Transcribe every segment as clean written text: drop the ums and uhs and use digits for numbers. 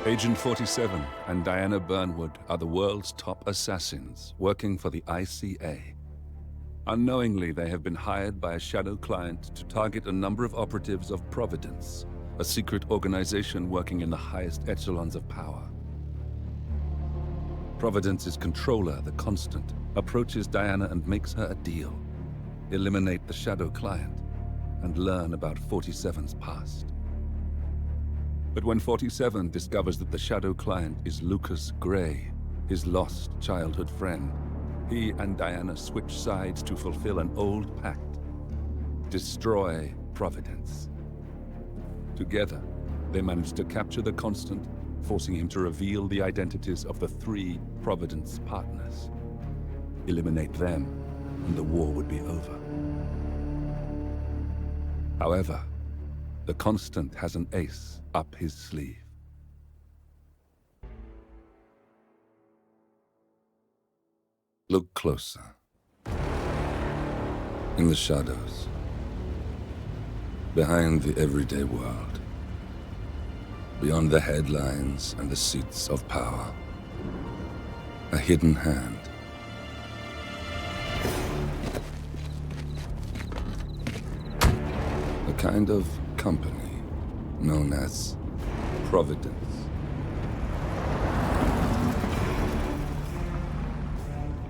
Agent 47 and Diana Burnwood are the world's top assassins working for the ICA. Unknowingly, they have been hired by a shadow client to target a number of operatives of Providence, a secret organization working in the highest echelons of power. Providence's controller, the Constant, approaches Diana and makes her a deal. Eliminate the shadow client and learn about 47's past. But when 47 discovers that the shadow client is Lucas Gray, his lost childhood friend, he and Diana switch sides to fulfill an old pact: destroy Providence. Together, they manage to capture the Constant, forcing him to reveal the identities of the 3 Providence partners. Eliminate them, and the war would be over. However, the Constant has an ace up his sleeve. Look closer. In the shadows. Behind the everyday world. Beyond the headlines and the seats of power. A hidden hand. A kind of company known as Providence.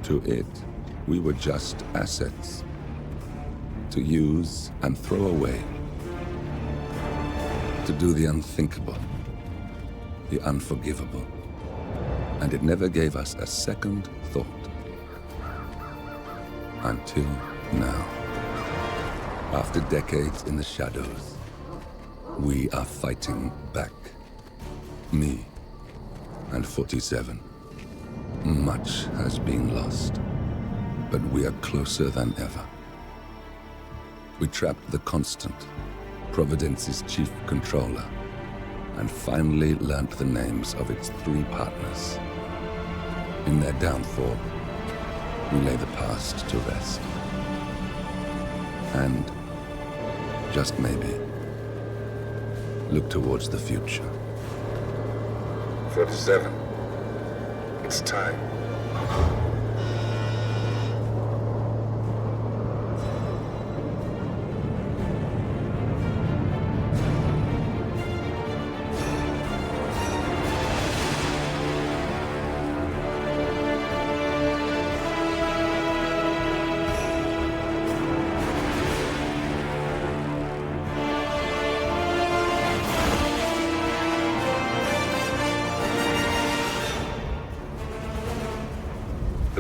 To it, we were just assets. To use and throw away. To do the unthinkable. The unforgivable. And it never gave us a second thought. Until now. After decades in the shadows, we are fighting back. Me and 47. Much has been lost, but we are closer than ever. We trapped the Constant, Providence's chief controller, and finally learnt the names of its 3 partners. In their downfall, we lay the past to rest. And, just maybe, look towards the future. 47. It's time.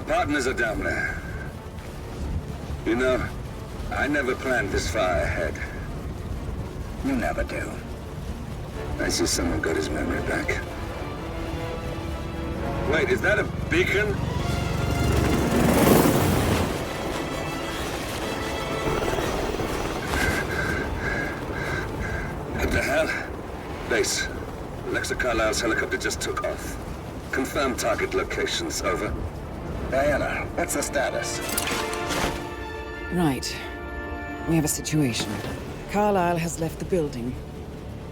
Partners are down there. You know, I never planned this far ahead. You never do. I see someone got his memory back. Wait, is that a beacon? What the hell? Base. Alexa Carlisle's helicopter just took off. Confirm target locations, over. Diana, what's the status? Right. We have a situation. Carlisle has left the building.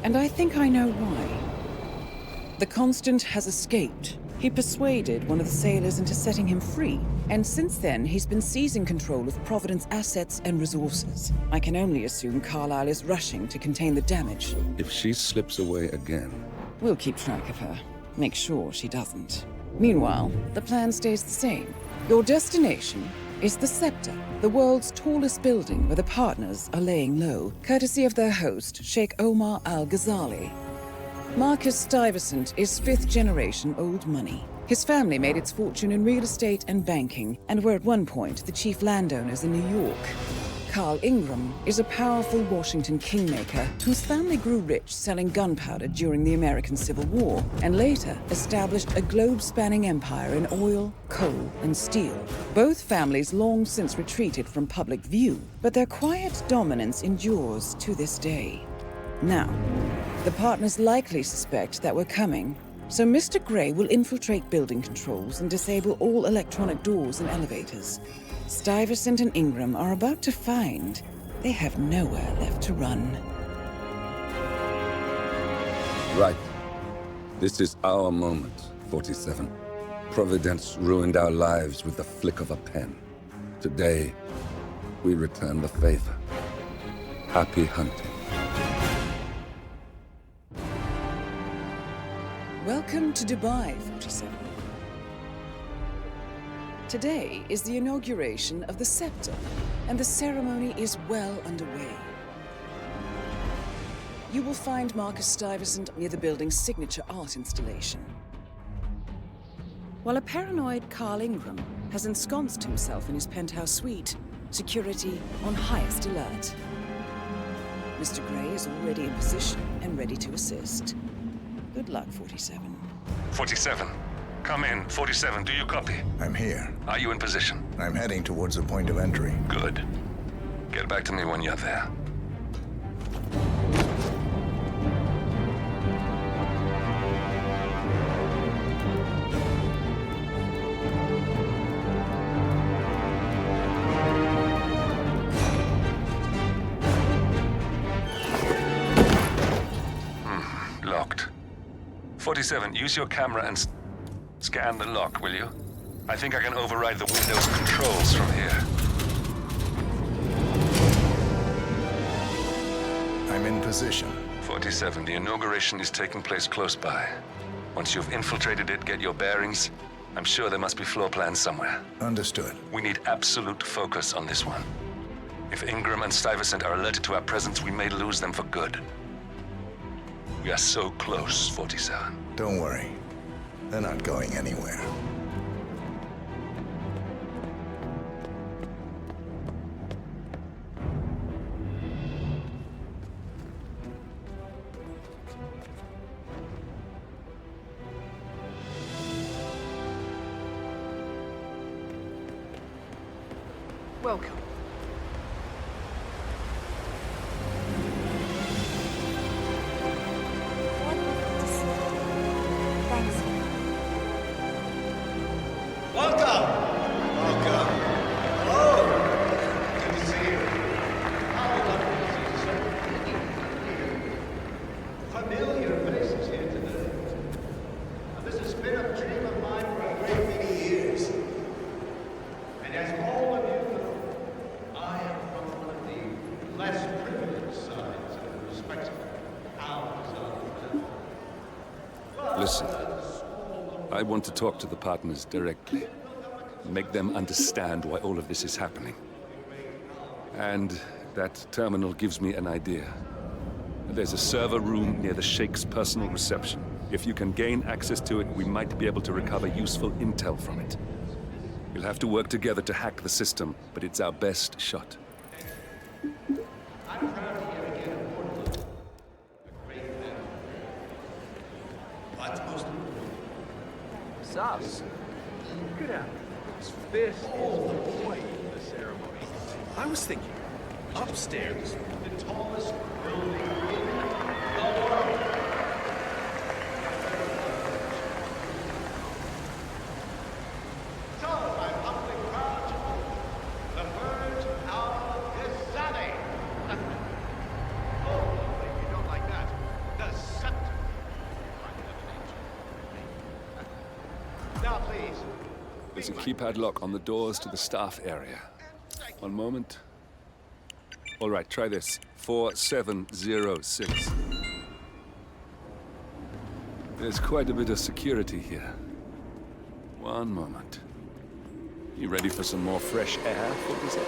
And I think I know why. The Constant has escaped. He persuaded one of the sailors into setting him free. And since then, he's been seizing control of Providence assets and resources. I can only assume Carlisle is rushing to contain the damage. If she slips away again... We'll keep track of her. Make sure she doesn't. Meanwhile, the plan stays the same. Your destination is the Sceptre, the world's tallest building where the partners are laying low, courtesy of their host, Sheikh Omar Al-Ghazali. Marcus Stuyvesant is 5th-generation old money. His family made its fortune in real estate and banking, and were at one point the chief landowners in New York. Carl Ingram is a powerful Washington kingmaker whose family grew rich selling gunpowder during the American Civil War, and later established a globe-spanning empire in oil, coal, and steel. Both families long since retreated from public view, but their quiet dominance endures to this day. Now, the partners likely suspect that we're coming, so Mr. Gray will infiltrate building controls and disable all electronic doors and elevators. Stuyvesant and Ingram are about to find they have nowhere left to run. Right. This is our moment, 47. Providence ruined our lives with the flick of a pen. Today, we return the favor. Happy hunting. Welcome to Dubai, 47. Today is the inauguration of the Sceptre, and the ceremony is well underway. You will find Marcus Stuyvesant near the building's signature art installation. While a paranoid Carl Ingram has ensconced himself in his penthouse suite, security on highest alert. Mr. Gray is already in position and ready to assist. Good luck, 47. 47. Come in. 47, do you copy? I'm here. Are you in position? I'm heading towards the point of entry. Good. Get back to me when you're there. Locked. 47, use your camera and scan the lock, will you? I think I can override the Windows controls from here. I'm in position. 47, the inauguration is taking place close by. Once you've infiltrated it, get your bearings. I'm sure there must be floor plans somewhere. Understood. We need absolute focus on this one. If Ingram and Stuyvesant are alerted to our presence, we may lose them for good. We are so close, 47. Don't worry. They're not going anywhere. Welcome. Wonderful to see you. Thanks. Welcome! Welcome. Hello! Good to see you. How wonderful to see so many familiar faces here today. Now, this has been a dream of mine for a great many years. And as all of you know, I am from one of the less privileged sides of the respectable powers of the Listen, I want to talk to the partners directly. Make them understand why all of this is happening. And that terminal gives me an idea. There's a server room near the Sheikh's personal reception. If you can gain access to it, we might be able to recover useful intel from it. We'll have to work together to hack the system, but it's our best shot. I'm proud to yet again award you a great medal. But most Sus. Good out. This is quite the ceremony. I was thinking, upstairs. the tallest building in the world. So, I'm humbly proud to welcome the bird of Gazani. Oh, if you don't like that, the scepter. Now, please. There's a keypad lock on the doors to the staff area. One moment. All right, try this. 4706. There's quite a bit of security here. One moment. You ready for some more fresh air, 47?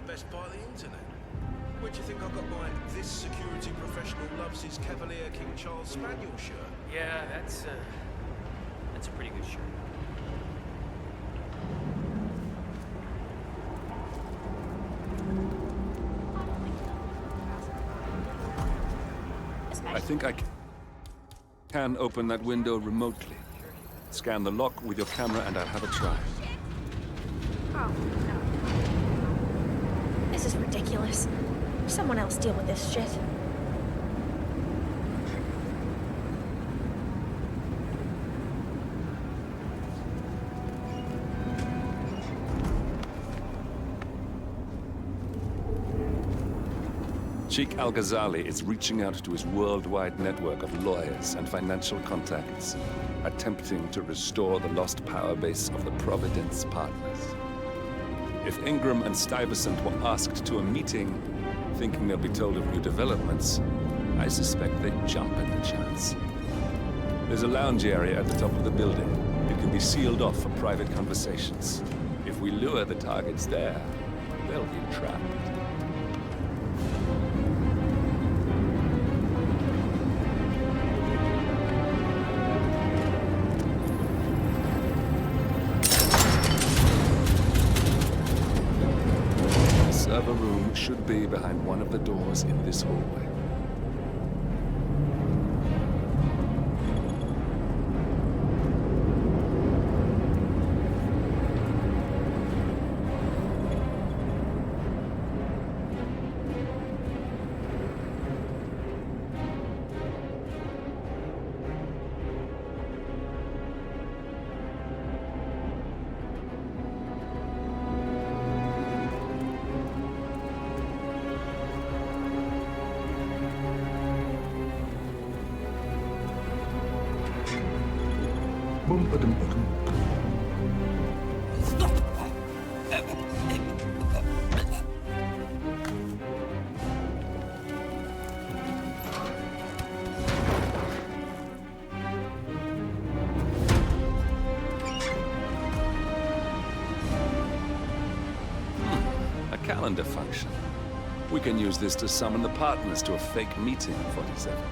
best part of the internet. Where do you think I got my "This security professional loves his Cavalier King Charles Spaniel" shirt? Yeah, that's a pretty good shirt. I think I can open that window remotely. Scan the lock with your camera and I'll have a try. Oh, no. This is ridiculous. Someone else deal with this shit. Sheikh Al-Ghazali is reaching out to his worldwide network of lawyers and financial contacts, attempting to restore the lost power base of the Providence partners. If Ingram and Stuyvesant were asked to a meeting, thinking they'll be told of new developments, I suspect they'd jump at the chance. There's a lounge area at the top of the building. It can be sealed off for private conversations. If we lure the targets there, they'll be trapped. Server room should be behind one of the doors in this hallway. Calendar function. We can use this to summon the partners to a fake meeting, 47.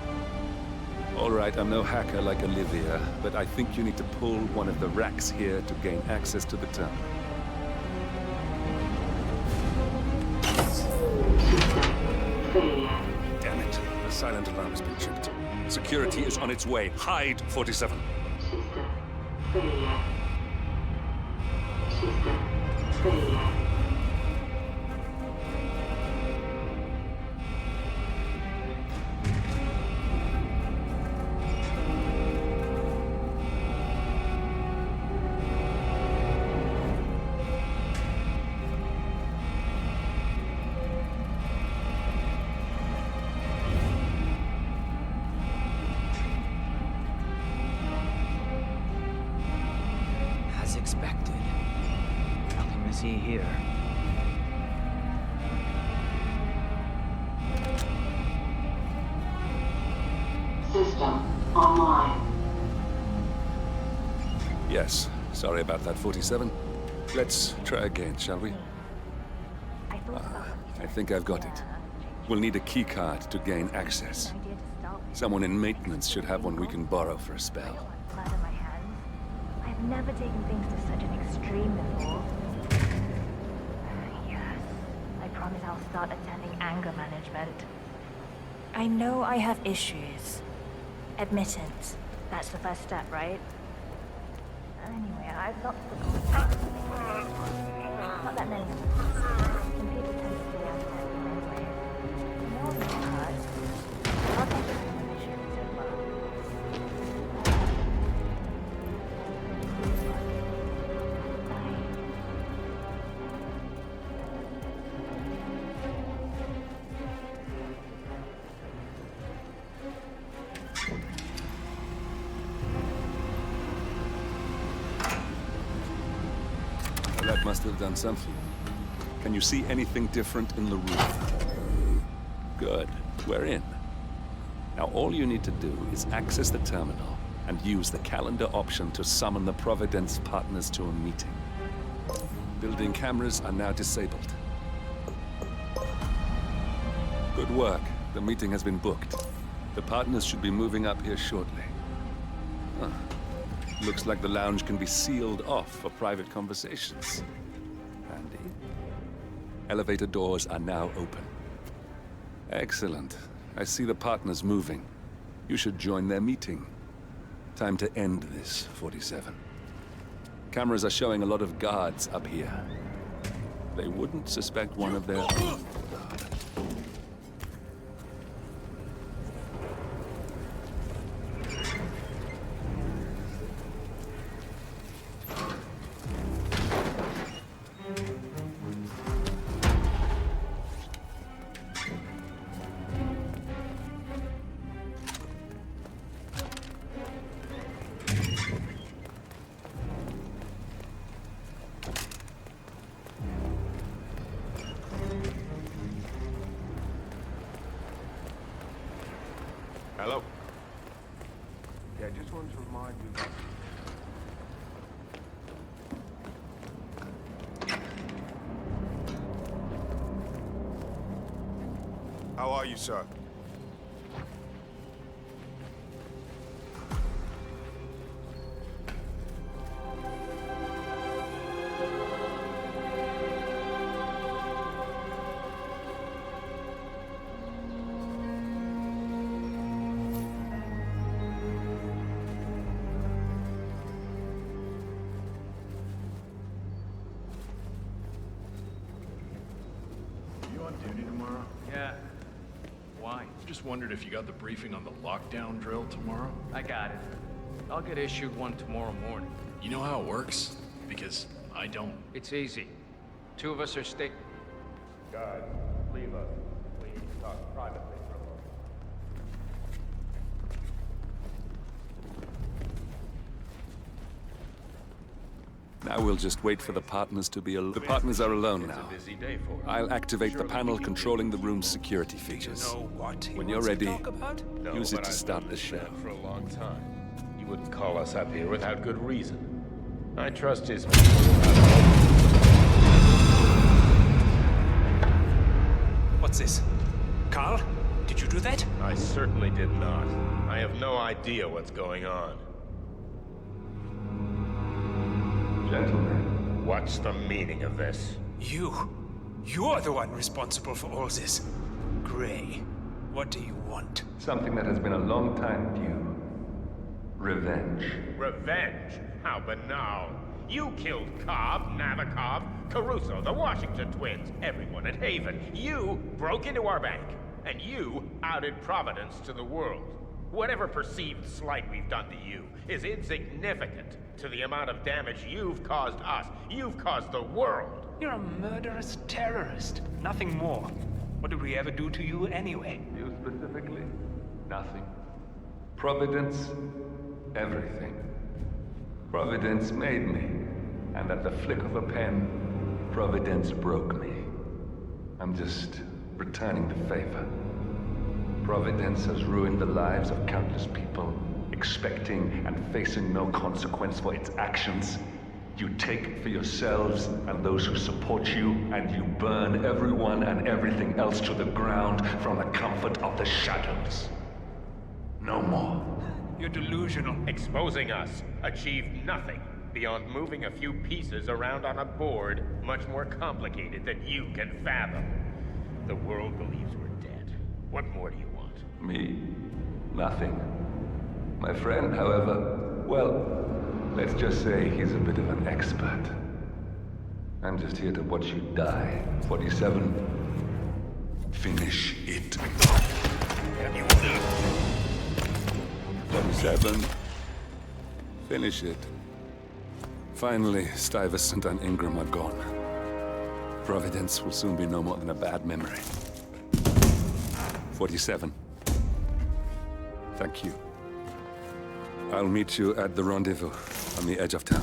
All right, I'm no hacker like Olivia, but I think you need to pull one of the racks here to gain access to the terminal. Damn it. The silent alarm has been tripped. Security is on its way. Hide, 47. As expected. Nothing to see here. System online. Yes, sorry about that, 47. Let's try again, shall we? I think I've got it. We'll need a keycard to gain access. Someone in maintenance should have one we can borrow for a spell. I've never taken things to such an extreme before. Yes, I promise I'll start attending anger management. I know I have issues. Admittance. That's the first step, right? Anyway, I've lots of... Not that many. Some people tend to stay out of that anyway. No one gets hurt. I'll take this mission so far. That must have done something. Can you see anything different in the room? Good. We're in. Now all you need to do is access the terminal and use the calendar option to summon the Providence partners to a meeting. Building cameras are now disabled. Good work. The meeting has been booked. The partners should be moving up here shortly. Huh. Looks like the lounge can be sealed off for private conversations. Handy. Elevator doors are now open. Excellent. I see the partners moving. You should join their meeting. Time to end this, 47. Cameras are showing a lot of guards up here. They wouldn't suspect one of their own. Hello. Yeah, I just wanted to remind you that... How are you, sir? duty tomorrow? Yeah. Why? Just wondered if you got the briefing on the lockdown drill tomorrow? I got it. I'll get issued one tomorrow morning. You know how it works? Because I don't. It's easy. Two of us are Guys, leave us. We need to talk privately for a moment. Now we'll just wait for the partners to be alone. The partners are alone now. It's a busy day for us. I'll activate the panel controlling the room's security features. When you're ready, use it to start the show. For a long time. He wouldn't call us up here without good reason. I trust his... What's this? Carl? Did you do that? I certainly did not. I have no idea what's going on. Gentlemen. What's the meaning of this? You're the one responsible for all this. Gray, what do you want? Something that has been a long time due. Revenge. Revenge? How banal. You killed Cobb, Navikov, Caruso, the Washington twins, everyone at Haven. You broke into our bank, and you outed Providence to the world. Whatever perceived slight we've done to you is insignificant to the amount of damage you've caused us. You've caused the world. You're a murderous terrorist. Nothing more. What did we ever do to you anyway? You specifically? Nothing. Providence, everything. Providence made me, and at the flick of a pen, Providence broke me. I'm just returning the favor. Providence has ruined the lives of countless people, expecting and facing no consequence for its actions. You take for yourselves and those who support you, and you burn everyone and everything else to the ground from the comfort of the shadows. No more. You're delusional. Exposing us achieved nothing beyond moving a few pieces around on a board much more complicated than you can fathom. The world believes we're dead. What more do you want? Me? Nothing. My friend, however, well, let's just say he's a bit of an expert. I'm just here to watch you die. 47. Finish it. 47. Finish it. Finally, Stuyvesant and Ingram are gone. Providence will soon be no more than a bad memory. 47. Thank you. I'll meet you at the rendezvous on the edge of town.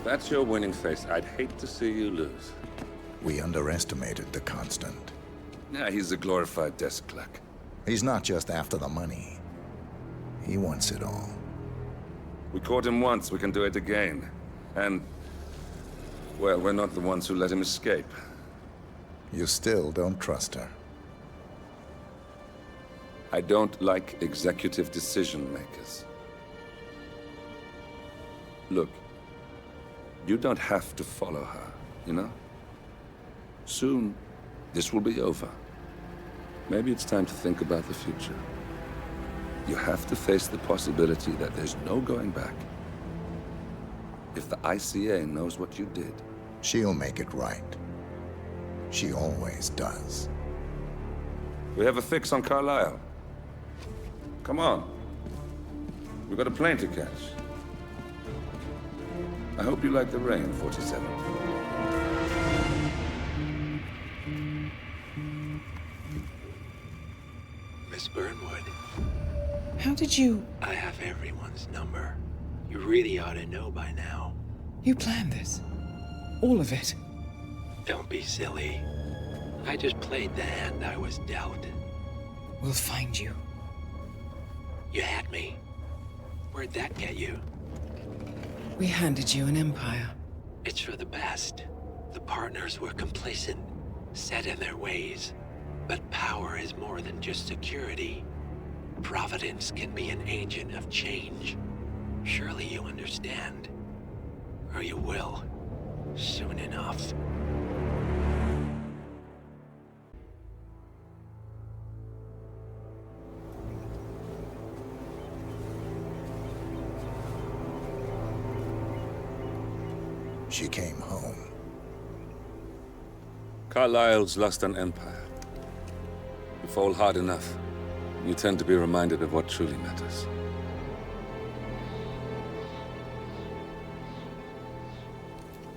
If that's your winning face, I'd hate to see you lose. We underestimated the Constant. Yeah, he's a glorified desk clerk. He's not just after the money. He wants it all. We caught him once, we can do it again. And, well, we're not the ones who let him escape. You still don't trust her. I don't like executive decision makers. Look, you don't have to follow her, you know? Soon, this will be over. Maybe it's time to think about the future. You have to face the possibility that there's no going back. If the ICA knows what you did, she'll make it right. She always does. We have a fix on Carlisle. Come on. We've got a plane to catch. I hope you like the rain, 47. Miss Burnwood. How did you... I have everyone's number. You really ought to know by now. You planned this? All of it? Don't be silly. I just played the hand I was dealt. We'll find you. You had me. Where'd that get you? We handed you an empire. It's for the best. The partners were complacent, set in their ways. But power is more than just security. Providence can be an agent of change. Surely you understand. Or you will. Soon enough. She came home. Carlisle's lost an empire. You fall hard enough, you tend to be reminded of what truly matters.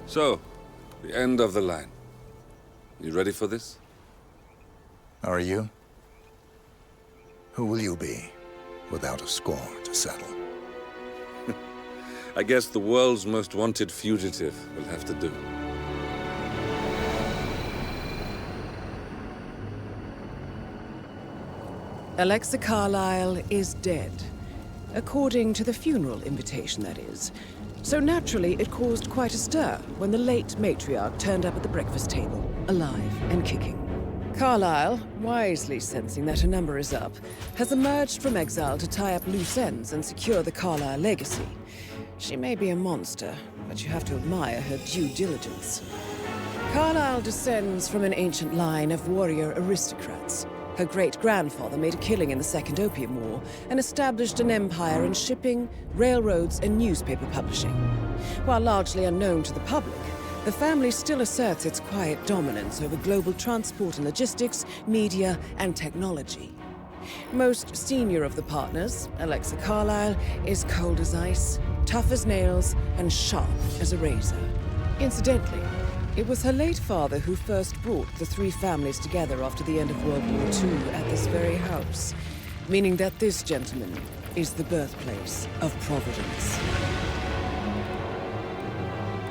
So, the end of the line. You ready for this? Are you? Who will you be, without a score to settle? I guess the world's most wanted fugitive will have to do. Alexa Carlisle is dead. According to the funeral invitation, that is. So naturally, it caused quite a stir when the late matriarch turned up at the breakfast table, alive and kicking. Carlisle, wisely sensing that her number is up, has emerged from exile to tie up loose ends and secure the Carlisle legacy. She may be a monster, but you have to admire her due diligence. Carlisle descends from an ancient line of warrior aristocrats. Her great-grandfather made a killing in the Second Opium War and established an empire in shipping, railroads, and newspaper publishing. While largely unknown to the public, the family still asserts its quiet dominance over global transport and logistics, media, and technology. Most senior of the partners, Alexa Carlisle, is cold as ice, tough as nails, and sharp as a razor. Incidentally, it was her late father who first brought the three families together after the end of World War II at this very house, meaning that this gentleman is the birthplace of Providence.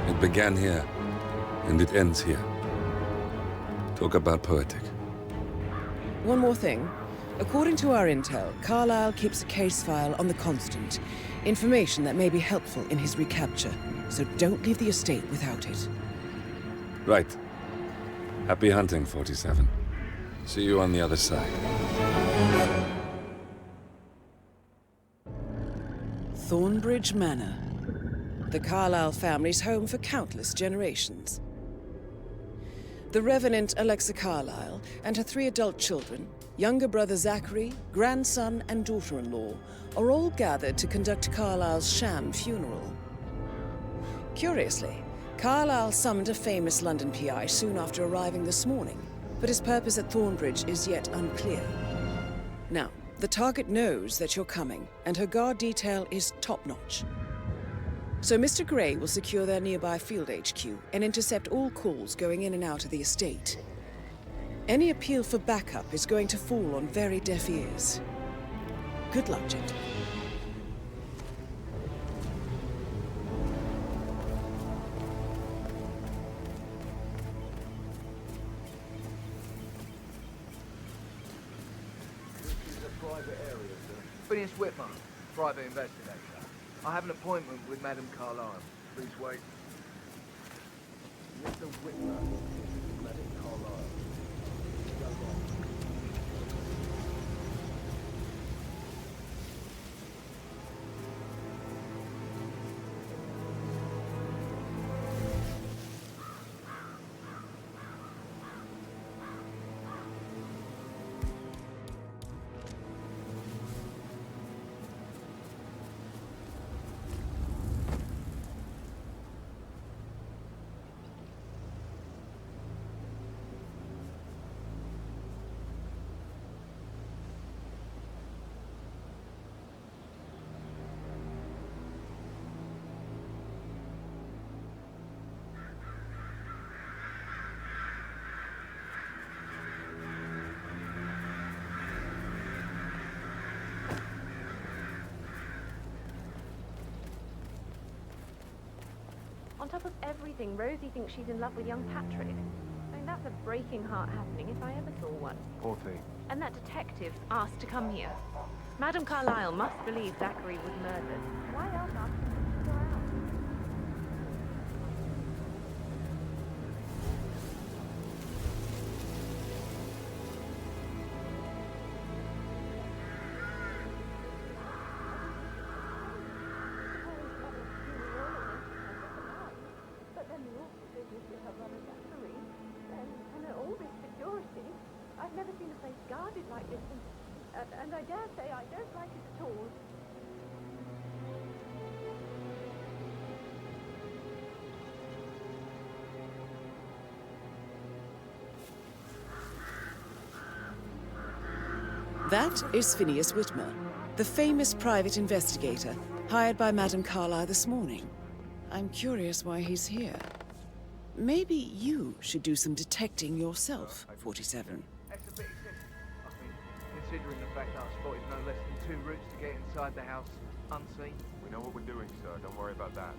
It began here, and it ends here. Talk about poetic. One more thing. According to our intel, Carlisle keeps a case file on the Constant. Information that may be helpful in his recapture, so don't leave the estate without it. Right. Happy hunting, 47. See you on the other side. Thornbridge Manor. The Carlisle family's home for countless generations. The Revenant Alexa Carlisle and her 3 adult children, younger brother Zachary, grandson, and daughter-in-law, are all gathered to conduct Carlisle's sham funeral. Curiously, Carlisle summoned a famous London PI soon after arriving this morning, but his purpose at Thornbridge is yet unclear. Now, the target knows that you're coming, and her guard detail is top-notch. So Mr. Gray will secure their nearby field HQ and intercept all calls going in and out of the estate. Any appeal for backup is going to fall on very deaf ears. Good luck, gentlemen. private area, sir. Phineas Whitmer, private investigator. I have an appointment with Madame Carlyle. Please wait. Mr. Whitmer, Madame Carlyle. Go on. On top of everything, Rosie thinks she's in love with young Patrick. I mean, that's a breaking heart happening if I ever saw one. Poor thing. And that detective asked to come here. Madame Carlyle must believe Zachary was murdered. Why else ask him to go out? But then the awful business with her brother Zachary, and all this security. I've never seen a place guarded like this, and I dare say I don't like it at all. That is Phineas Whitmer, the famous private investigator hired by Madame Carlyle this morning. I'm curious why he's here. Maybe you should do some detecting yourself, 47. That's a bit excessive, I think, considering the fact that I spotted no less than 2 routes to get inside the house unseen. We know what we're doing, sir. Don't worry about that.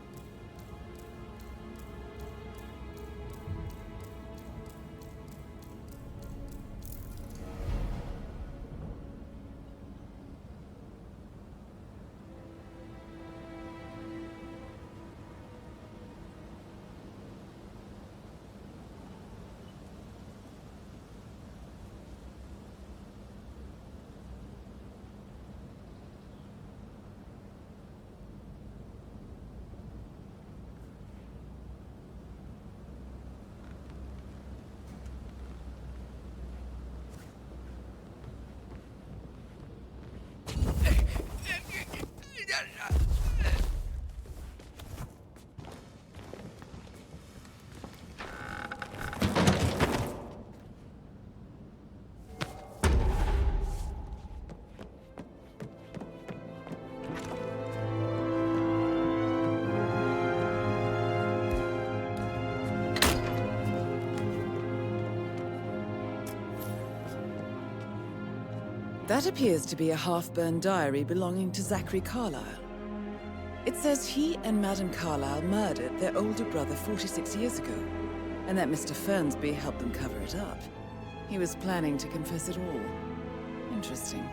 That appears to be a half-burned diary belonging to Zachary Carlyle. It says he and Madame Carlyle murdered their older brother 46 years ago, and that Mr. Fernsby helped them cover it up. He was planning to confess it all. Interesting.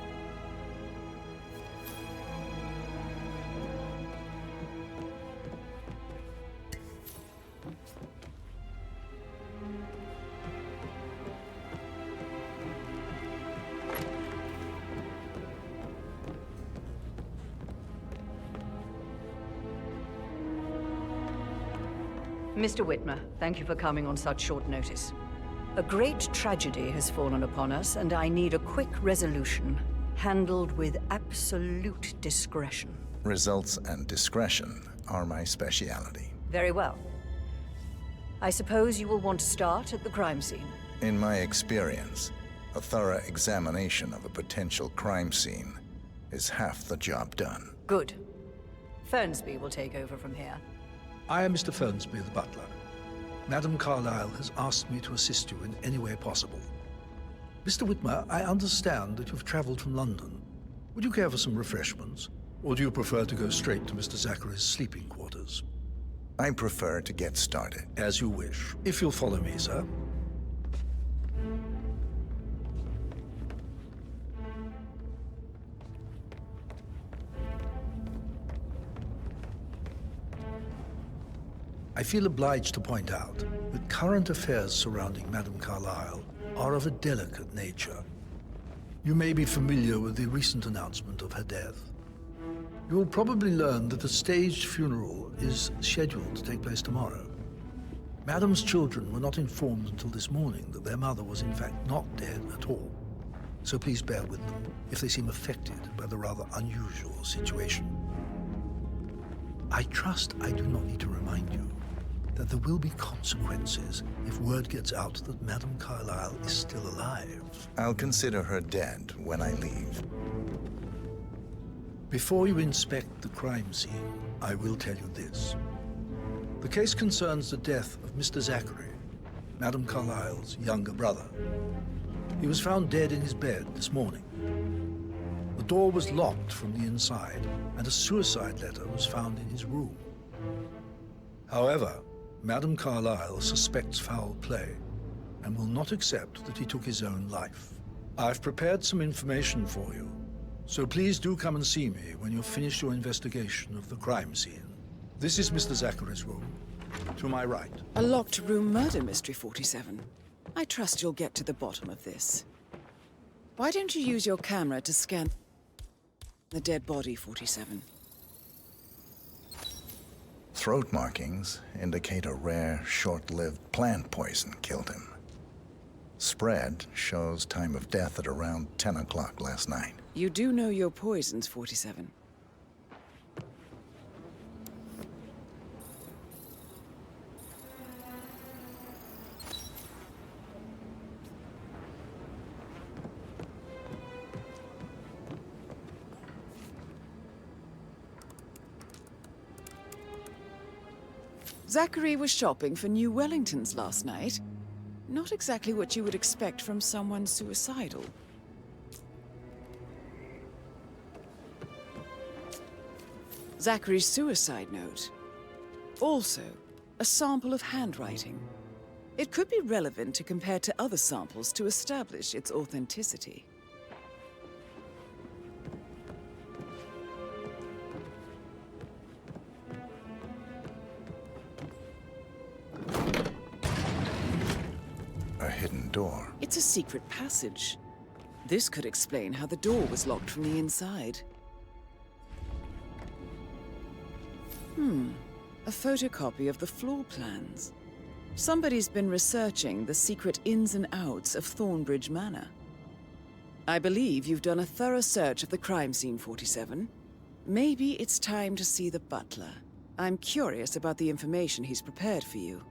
Mr. Whitmer, thank you for coming on such short notice. A great tragedy has fallen upon us, and I need a quick resolution, handled with absolute discretion. Results and discretion are my speciality. Very well. I suppose you will want to start at the crime scene. In my experience, a thorough examination of a potential crime scene is half the job done. Good. Fernsby will take over from here. I am Mr. Fernsby, the butler. Madame Carlyle has asked me to assist you in any way possible. Mr. Whitmer, I understand that you've traveled from London. Would you care for some refreshments? Or do you prefer to go straight to Mr. Zachary's sleeping quarters? I prefer to get started. As you wish. If you'll follow me, sir. I feel obliged to point out that current affairs surrounding Madame Carlyle are of a delicate nature. You may be familiar with the recent announcement of her death. You will probably learn that a staged funeral is scheduled to take place tomorrow. Madame's children were not informed until this morning that their mother was in fact not dead at all. So please bear with them if they seem affected by the rather unusual situation. I trust I do not need to remind you that there will be consequences if word gets out that Madame Carlyle is still alive. I'll consider her dead when I leave. Before you inspect the crime scene, I will tell you this. The case concerns the death of Mr. Zachary, Madame Carlyle's younger brother. He was found dead in his bed this morning. The door was locked from the inside, and a suicide letter was found in his room. However, Madame Carlyle suspects foul play and will not accept that he took his own life. I've prepared some information for you, so please do come and see me when you've finished your investigation of the crime scene. This is Mr. Zachary's room, to my right. A locked room murder mystery, 47. I trust you'll get to the bottom of this. Why don't you use your camera to scan the dead body, 47? Throat markings indicate a rare, short-lived plant poison killed him. Spread shows time of death at around 10 o'clock last night. You do know your poisons, 47. Zachary was shopping for new Wellingtons last night. Not exactly what you would expect from someone suicidal. Zachary's suicide note. Also, a sample of handwriting. It could be relevant to compare to other samples to establish its authenticity. A hidden door. It's a secret passage. This could explain how the door was locked from the inside. A photocopy of the floor plans. Somebody's been researching the secret ins and outs of Thornbridge Manor. I believe you've done a thorough search of the crime scene, 47. Maybe it's time to see the butler. I'm curious about the information he's prepared for you.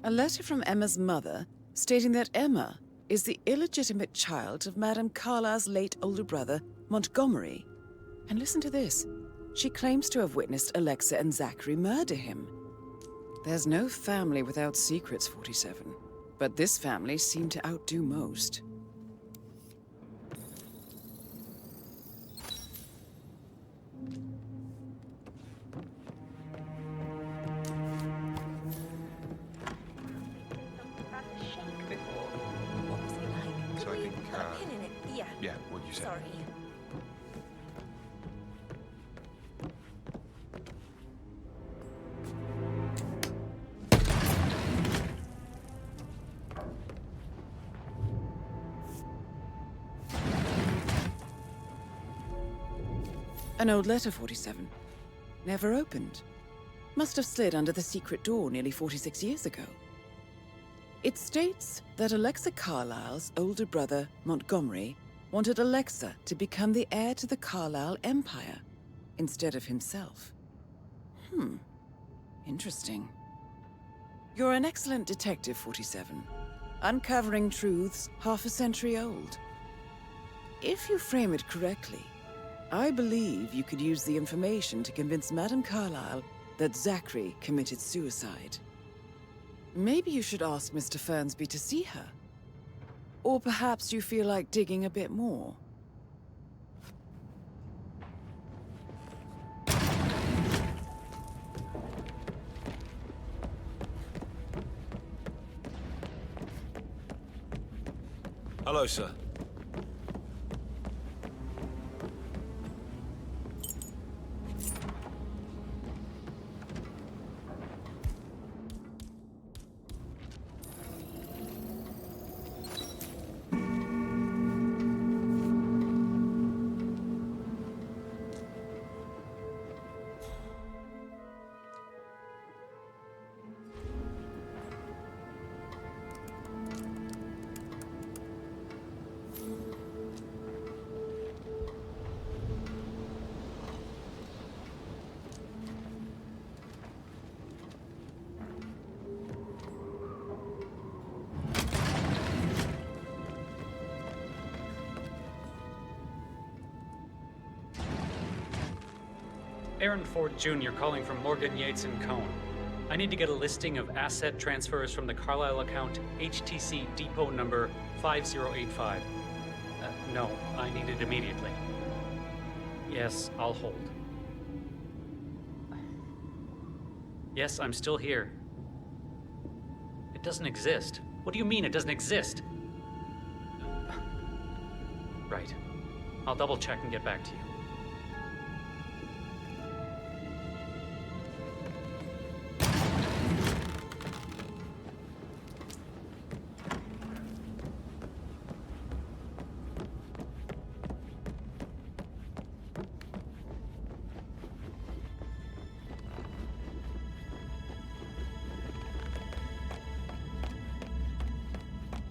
A letter from Emma's mother stating that Emma is the illegitimate child of Madame Carlyle's late older brother, Montgomery. And listen to this. She claims to have witnessed Alexa and Zachary murder him. There's no family without secrets, 47. But this family seemed to outdo most. Yeah, what you said. Sorry. An old letter, 47. Never opened. Must have slid under the secret door nearly 46 years ago. It states that Alexa Carlyle's older brother, Montgomery, wanted Alexa to become the heir to the Carlyle Empire, instead of himself. Interesting. You're an excellent detective, 47. Uncovering truths half a century old. If you frame it correctly, I believe you could use the information to convince Madame Carlyle that Zachary committed suicide. Maybe you should ask Mr. Fernsby to see her. Or perhaps you feel like digging a bit more. Hello, sir. Aaron Ford Jr. calling from Morgan, Yates & Cohn. I need to get a listing of asset transfers from the Carlyle account HTC depot number 5085. No, I need it immediately. Yes, I'll hold. Yes, I'm still here. It doesn't exist. What do you mean it doesn't exist? Right. I'll double check and get back to you.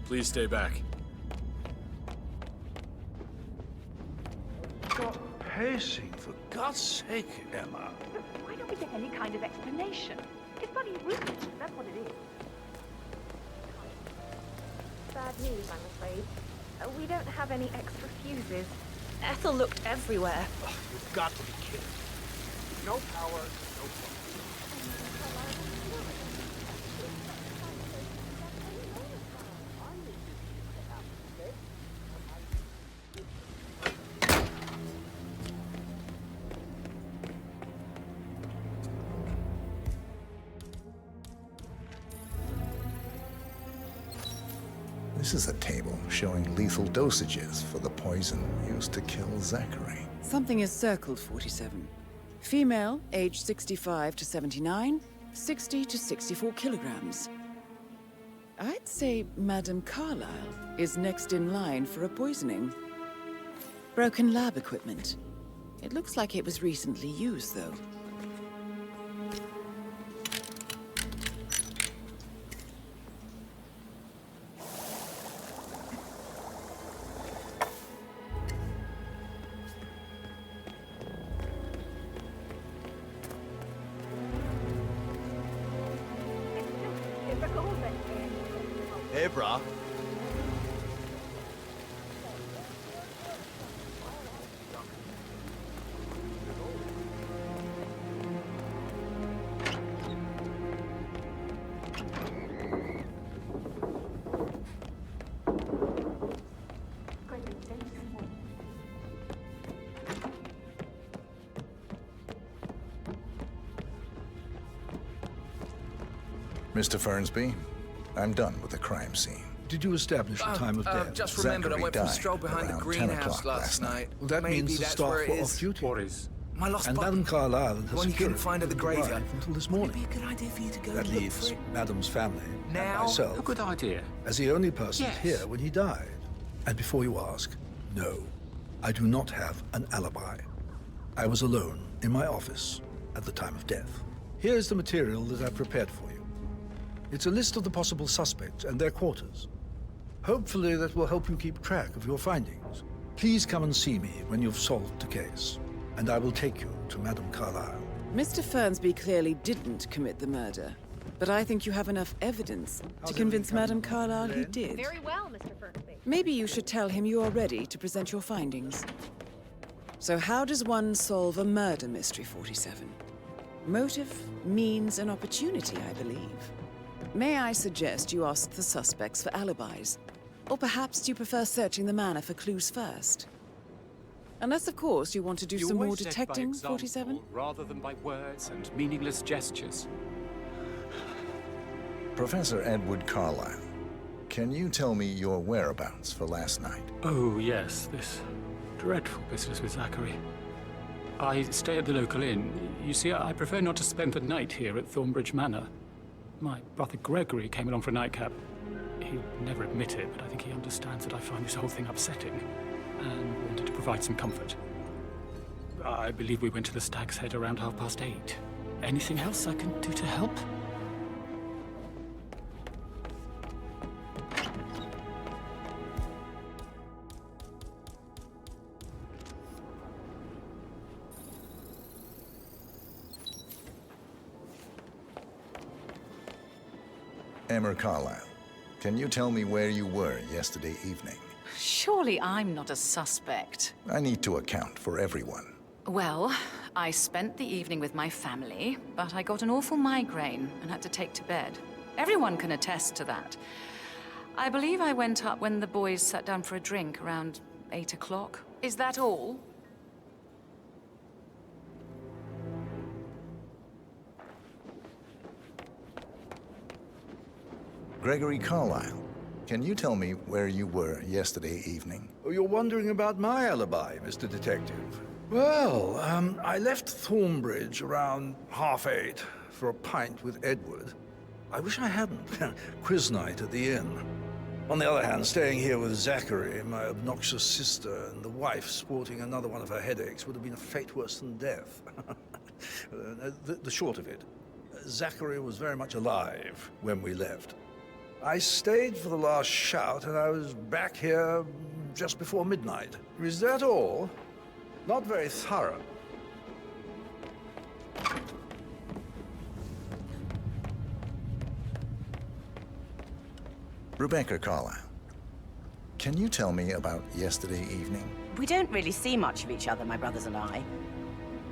Please stay back. Stop pacing, for God's sake, Emma. Why don't we get any kind of explanation? It's bloody ruthless, that's what it is. Bad news, I'm afraid. We don't have any extra fuses. Ethel looked everywhere. Oh, you've got to be kidding. No power, no fun. This is a table showing lethal dosages for the poison used to kill Zachary. Something is circled, 47. Female, age 65 to 79, 60 to 64 kilograms. I'd say Madame Carlyle is next in line for a poisoning. Broken lab equipment. It looks like it was recently used, though. Hey, brah. Mr. Fernsby, I'm done with the crime scene. Did you establish the time of death? Just remembered I Zachary went for a died stroll behind the around 10 greenhouse o'clock last night. Well, that Maybe means the that's staff where it were is. off duty. What is? My lost And button. Madame Carlyle and her The one you couldn't security find at the didn't arrive graveyard. until this Would morning. it be a good idea for you to go That and look leaves for it? Madame's family Now? and myself A good idea. as the only person Yes. here when he died. And before you ask, no, I do not have an alibi. I was alone in my office at the time of death. Here is the material that I've prepared for you. It's a list of the possible suspects and their quarters. Hopefully that will help you keep track of your findings. Please come and see me when you've solved the case, and I will take you to Madame Carlyle. Mr. Fernsby clearly didn't commit the murder, but I think you have enough evidence to convince Madame Carlyle he did. Very well, Mr. Fernsby. Maybe you should tell him you are ready to present your findings. So how does one solve a murder mystery, 47? Motive, means, and opportunity, I believe. May I suggest you ask the suspects for alibis? Or perhaps do you prefer searching the manor for clues first? Unless, of course, you want to do some more detecting, 47? Rather than by words and meaningless gestures. Professor Edward Carlyle, can you tell me your whereabouts for last night? Oh, yes, this dreadful business with Zachary. I stay at the local inn. You see, I prefer not to spend the night here at Thornbridge Manor. My brother Gregory came along for a nightcap. He'll never admit it, but I think he understands that I find this whole thing upsetting, and wanted to provide some comfort. I believe we went to the Stag's Head around 8:30. Anything else I can do to help? Emma Carlyle, can you tell me where you were yesterday evening? Surely I'm not a suspect. I need to account for everyone. Well, I spent the evening with my family, but I got an awful migraine and had to take to bed. Everyone can attest to that. I believe I went up when the boys sat down for a drink around 8 o'clock. Is that all? Gregory Carlyle, can you tell me where you were yesterday evening? Oh, you're wondering about my alibi, Mr. Detective. Well, I left Thornbridge around 8:30 for a pint with Edward. I wish I hadn't. Quiz night at the inn. On the other hand, staying here with Zachary, my obnoxious sister, and the wife sporting another one of her headaches would have been a fate worse than death. The short of it, Zachary was very much alive when we left. I stayed for the last shout, and I was back here just before midnight. Is that all? Not very thorough. Rebecca Carlyle, can you tell me about yesterday evening? We don't really see much of each other, my brothers and I.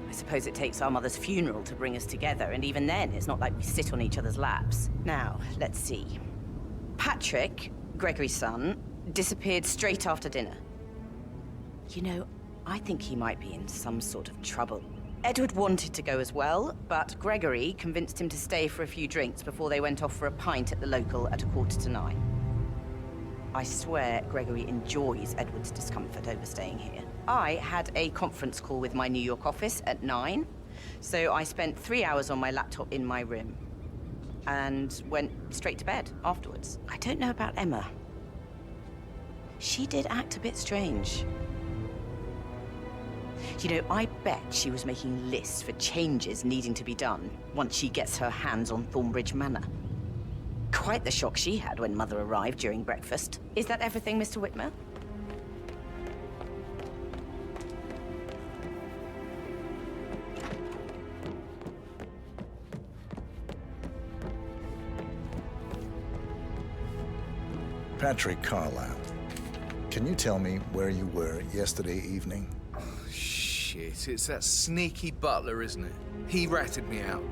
I suppose it takes our mother's funeral to bring us together, and even then, it's not like we sit on each other's laps. Now, let's see. Patrick, Gregory's son, disappeared straight after dinner. You know, I think he might be in some sort of trouble. Edward wanted to go as well, but Gregory convinced him to stay for a few drinks before they went off for a pint at the local at 9:15. I swear Gregory enjoys Edward's discomfort over staying here. I had a conference call with my New York office at 9, so I spent 3 hours on my laptop in my room and went straight to bed afterwards. I don't know about Emma. She did act a bit strange. You know, I bet she was making lists for changes needing to be done once she gets her hands on Thornbridge Manor. Quite the shock she had when Mother arrived during breakfast. Is that everything, Mr. Whitmer? Patrick Carlyle, can you tell me where you were yesterday evening? Shit, it's that sneaky butler, isn't it? He ratted me out.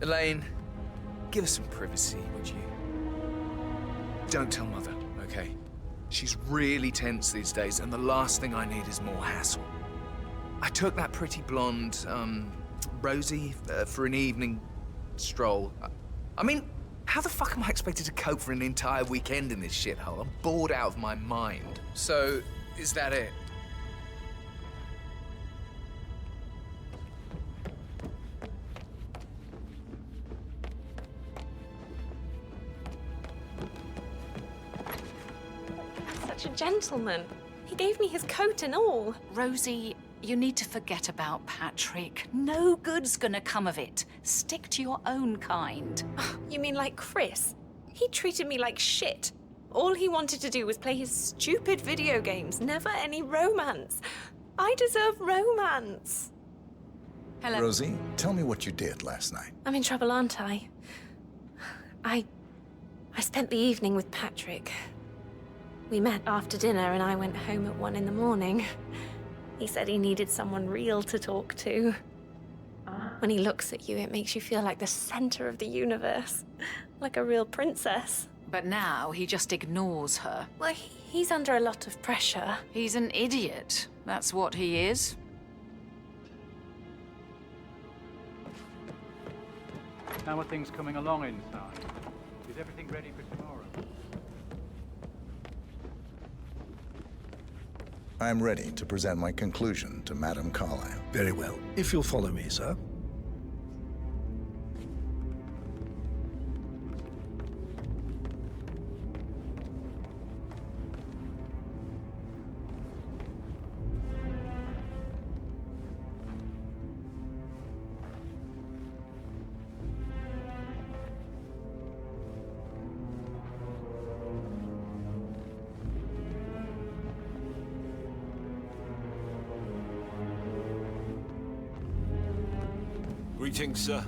Elaine, give us some privacy, would you? Don't tell Mother, okay? She's really tense these days, and the last thing I need is more hassle. I took that pretty blonde, Rosie, for an evening stroll. I mean, how the fuck am I expected to cope for an entire weekend in this shithole? I'm bored out of my mind. So, is that it? Such a gentleman. He gave me his coat and all. Rosie, you need to forget about Patrick. No good's gonna come of it. Stick to your own kind. You mean like Chris? He treated me like shit. All he wanted to do was play his stupid video games, never any romance. I deserve romance. Hello. Rosie, tell me what you did last night. I'm in trouble, aren't I? I spent the evening with Patrick. We met after dinner and I went home at 1 in the morning. He said he needed someone real to talk to. When he looks at you, it makes you feel like the center of the universe. Like a real princess. But now he just ignores her. Well, he's under a lot of pressure. He's an idiot. That's what he is. How are things coming along inside? Is everything ready for tomorrow? I'm ready to present my conclusion to Madame Carlyle. Very well. If you'll follow me, sir. Greetings, sir.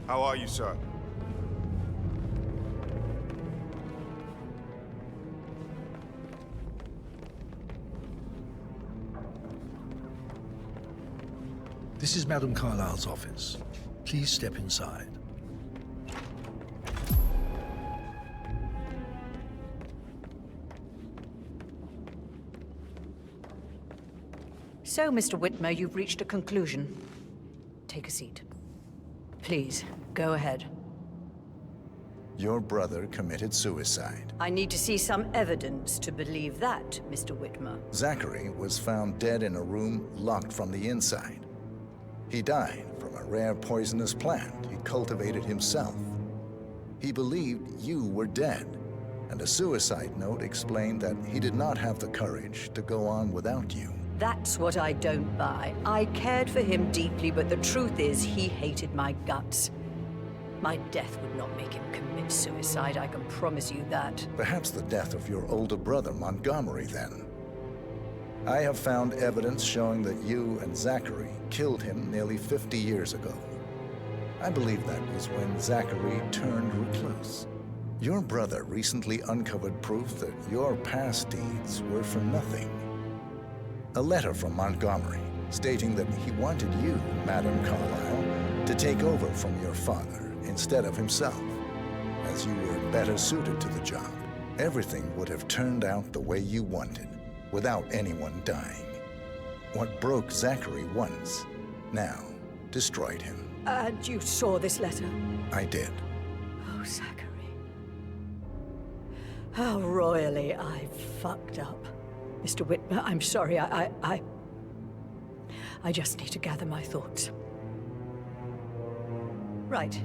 How are you, sir? This is Madame Carlyle's office. Please step inside. So, Mr. Whitmer, you've reached a conclusion. Take a seat. Please, go ahead. Your brother committed suicide. I need to see some evidence to believe that, Mr. Whitmer. Zachary was found dead in a room locked from the inside. He died from a rare poisonous plant he cultivated himself. He believed you were dead, and a suicide note explained that he did not have the courage to go on without you. That's what I don't buy. I cared for him deeply, but the truth is he hated my guts. My death would not make him commit suicide, I can promise you that. Perhaps the death of your older brother, Montgomery, then. I have found evidence showing that you and Zachary killed him nearly 50 years ago. I believe that was when Zachary turned recluse. Your brother recently uncovered proof that your past deeds were for nothing. A letter from Montgomery stating that he wanted you, Madame Carlyle, to take over from your father instead of himself, as you were better suited to the job. Everything would have turned out the way you wanted, without anyone dying. What broke Zachary once, now destroyed him. And you saw this letter? I did. Oh, Zachary. How royally I fucked up. Mr. Whitmer, I'm sorry, I just need to gather my thoughts. Right.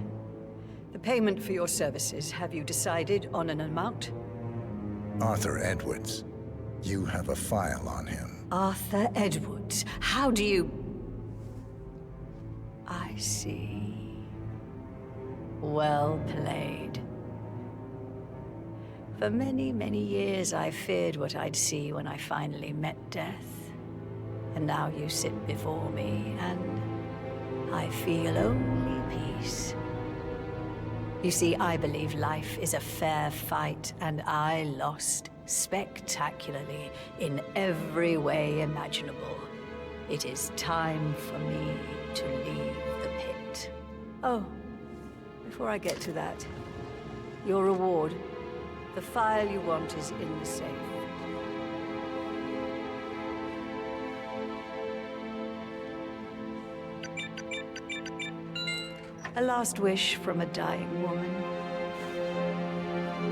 The payment for your services, have you decided on an amount? Arthur Edwards. You have a file on him. Arthur Edwards. How do you... I see. Well played. For many, many years, I feared what I'd see when I finally met death. And now you sit before me, and I feel only peace. You see, I believe life is a fair fight, and I lost spectacularly in every way imaginable. It is time for me to leave the pit. Oh, before I get to that, your reward. The file you want is in the safe. A last wish from a dying woman.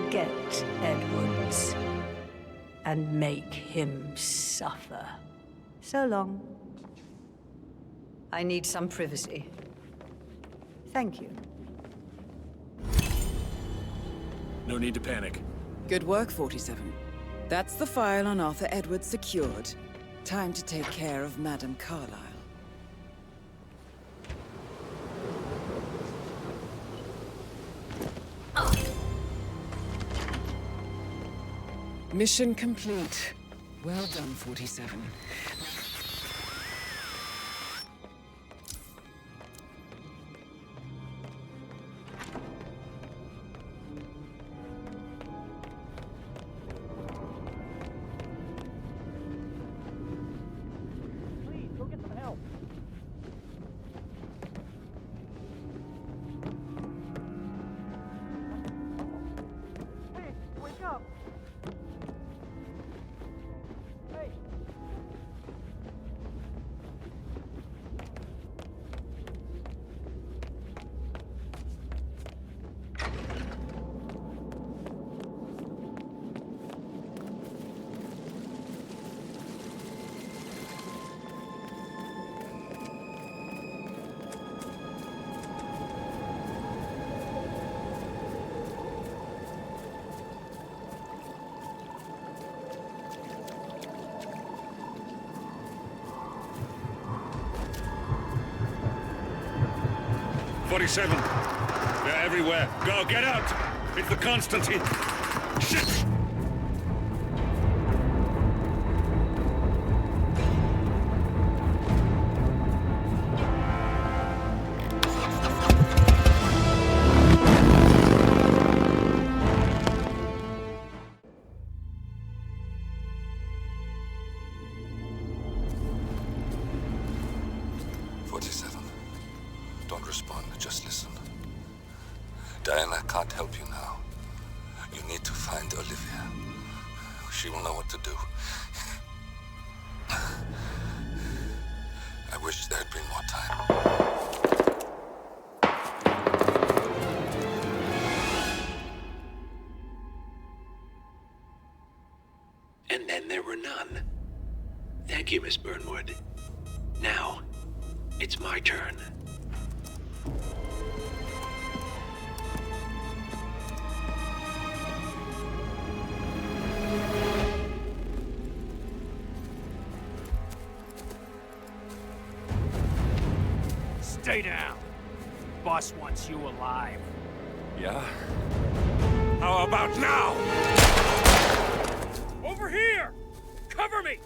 Get Edwards and make him suffer. So long. I need some privacy. Thank you. No need to panic. Good work, 47. That's the file on Arthur Edwards secured. Time to take care of Madame Carlyle. Mission complete. Well done, 47. "47. They're everywhere. Go, get out! It's the Constantine! Shit! Diana can't help you now. You need to find Olivia. She will know what to do. I wish there had been more time. And then there were none. Thank you, Miss Burnwood. Now, it's my turn. Stay down. Boss wants you alive. Yeah? How about now? Over here! Cover me!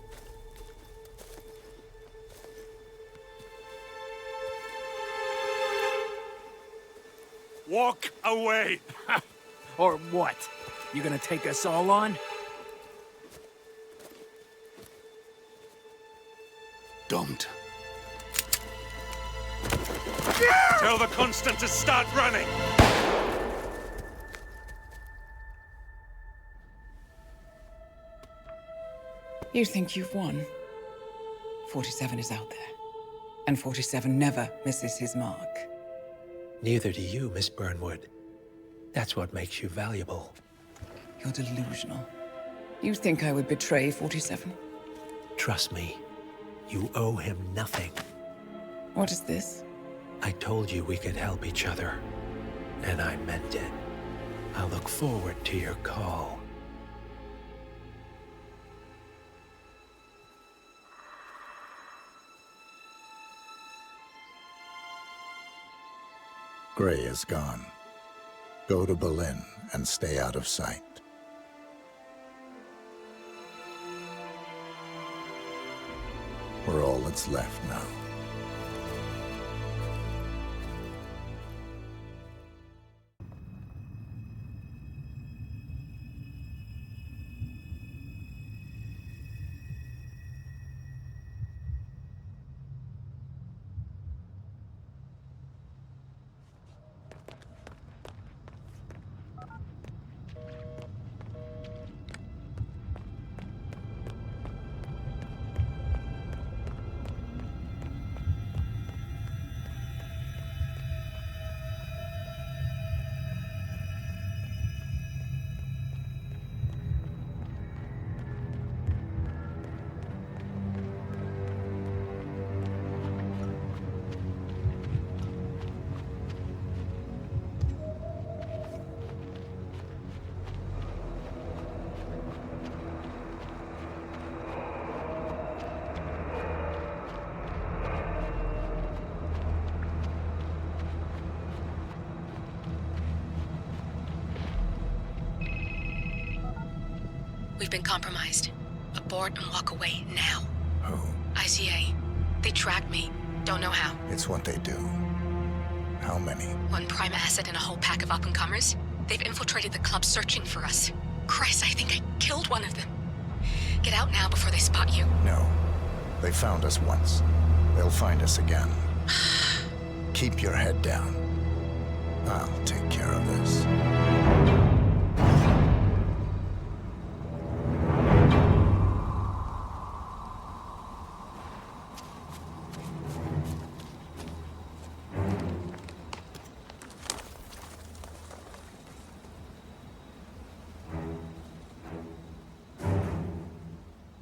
Walk away! Or what? You gonna take us all on? Don't. Tell the Constant to start running! You think you've won? 47 is out there. And 47 never misses his mark. Neither do you, Miss Burnwood. That's what makes you valuable. You're delusional. You think I would betray 47? Trust me, you owe him nothing. What is this? I told you we could help each other, and I meant it. I look forward to your call. Gray is gone. Go to Berlin and stay out of sight. We're all that's left now. We've been compromised. Abort and walk away now. Who? ICA. They tracked me. Don't know how. It's what they do. How many? One prime asset and a whole pack of up-and-comers. They've infiltrated the club searching for us. Christ, I think I killed one of them. Get out now before they spot you. No. They found us once. They'll find us again. Keep your head down. I'll take care of this.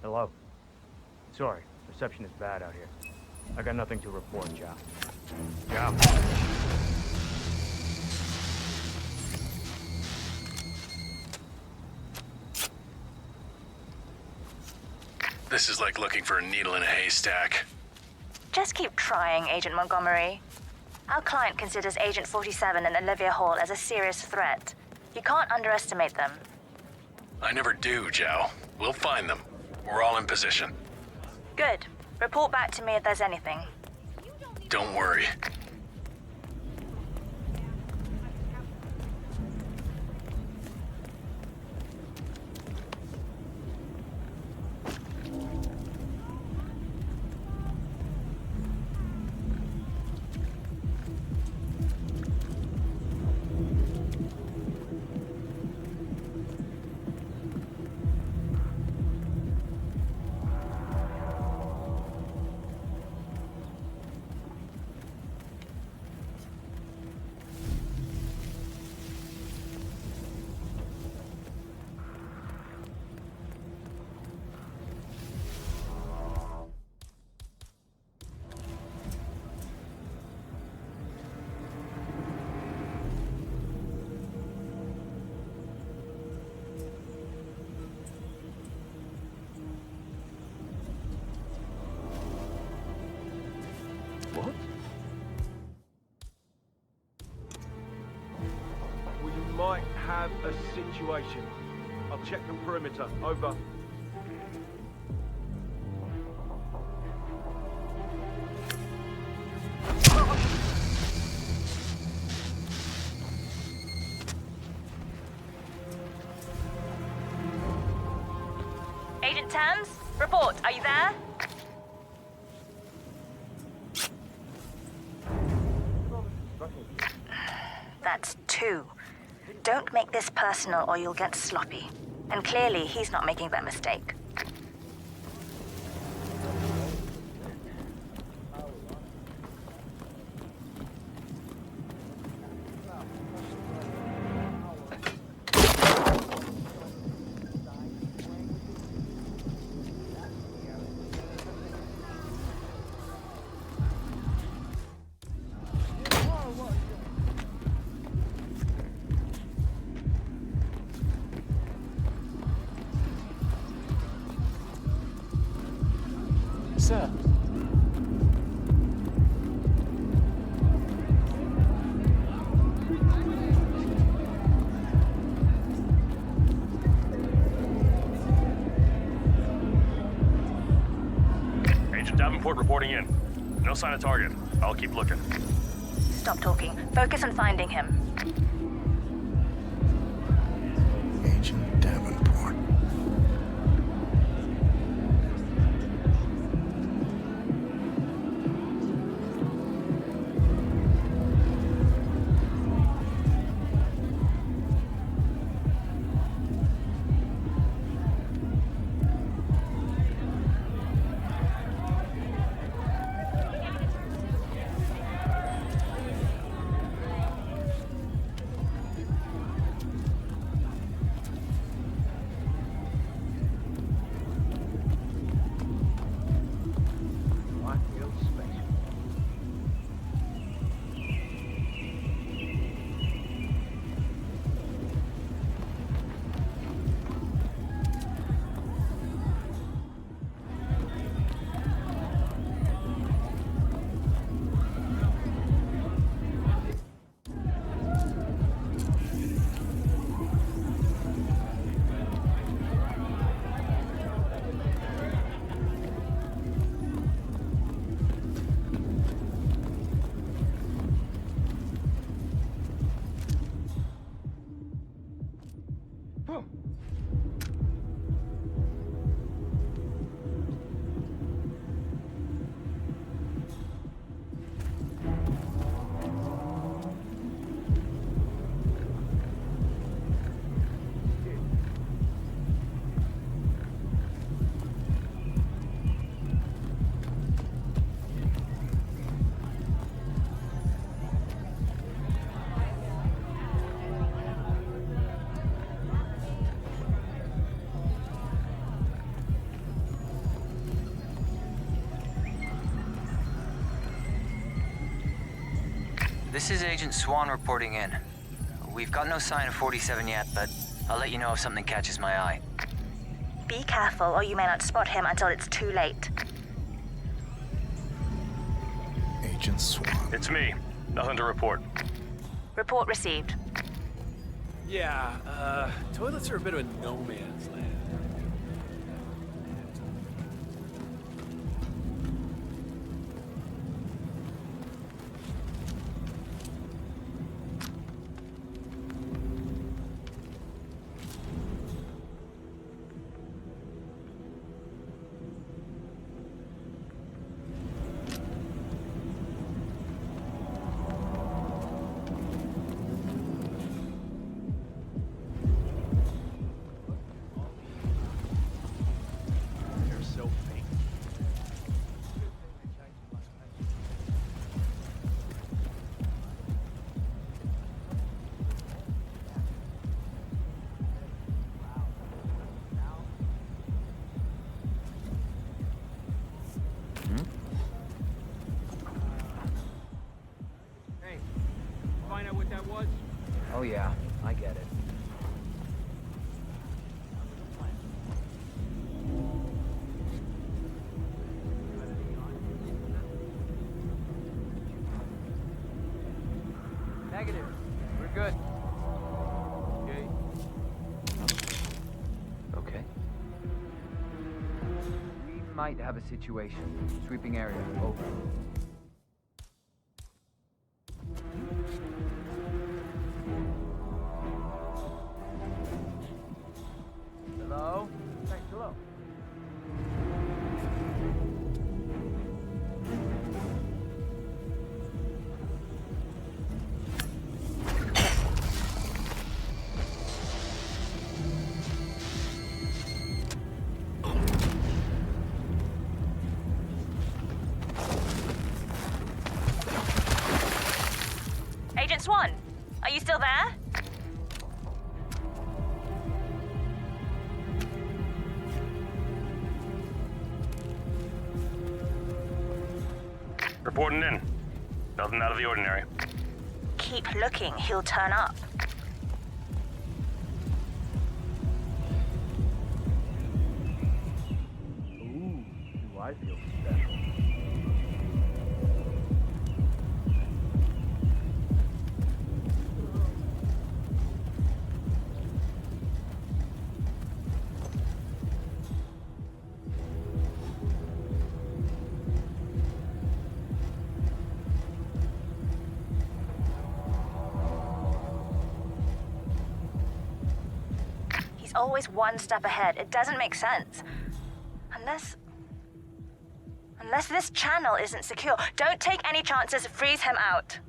Hello. Sorry, reception is bad out here. I got nothing to report, Chow. Chow. This is like looking for a needle in a haystack. Just keep trying, Agent Montgomery. Our client considers Agent 47 and Olivia Hall as a serious threat. You can't underestimate them. I never do, Zhao. We'll find them. We're all in position. Good. Report back to me if there's anything. Don't worry. Might have a situation. I'll check the perimeter. Over. Agent Tams, report. Are you there? That's two. Don't make this personal or you'll get sloppy. And clearly, he's not making that mistake. Sir. Agent Davenport reporting in. No sign of target. I'll keep looking. Stop talking. Focus on finding him. Agent Davenport. This is Agent Swan reporting in. We've got no sign of 47 yet, but I'll let you know if something catches my eye. Be careful, or you may not spot him until it's too late. Agent Swan. It's me. Nothing to report. Report received. Yeah, toilets are a bit of a no man's land. Oh yeah, I get it. Negative. We're good. Okay. Okay. We might have a situation. Sweeping area. Over. Hello? Thanks, hello. Agent Swan, are you still there? Reporting in. Nothing out of the ordinary. Keep looking, he'll turn up. Ooh, do I feel special. Always one step ahead. It doesn't make sense. Unless this channel isn't secure. Don't take any chances. Freeze him out.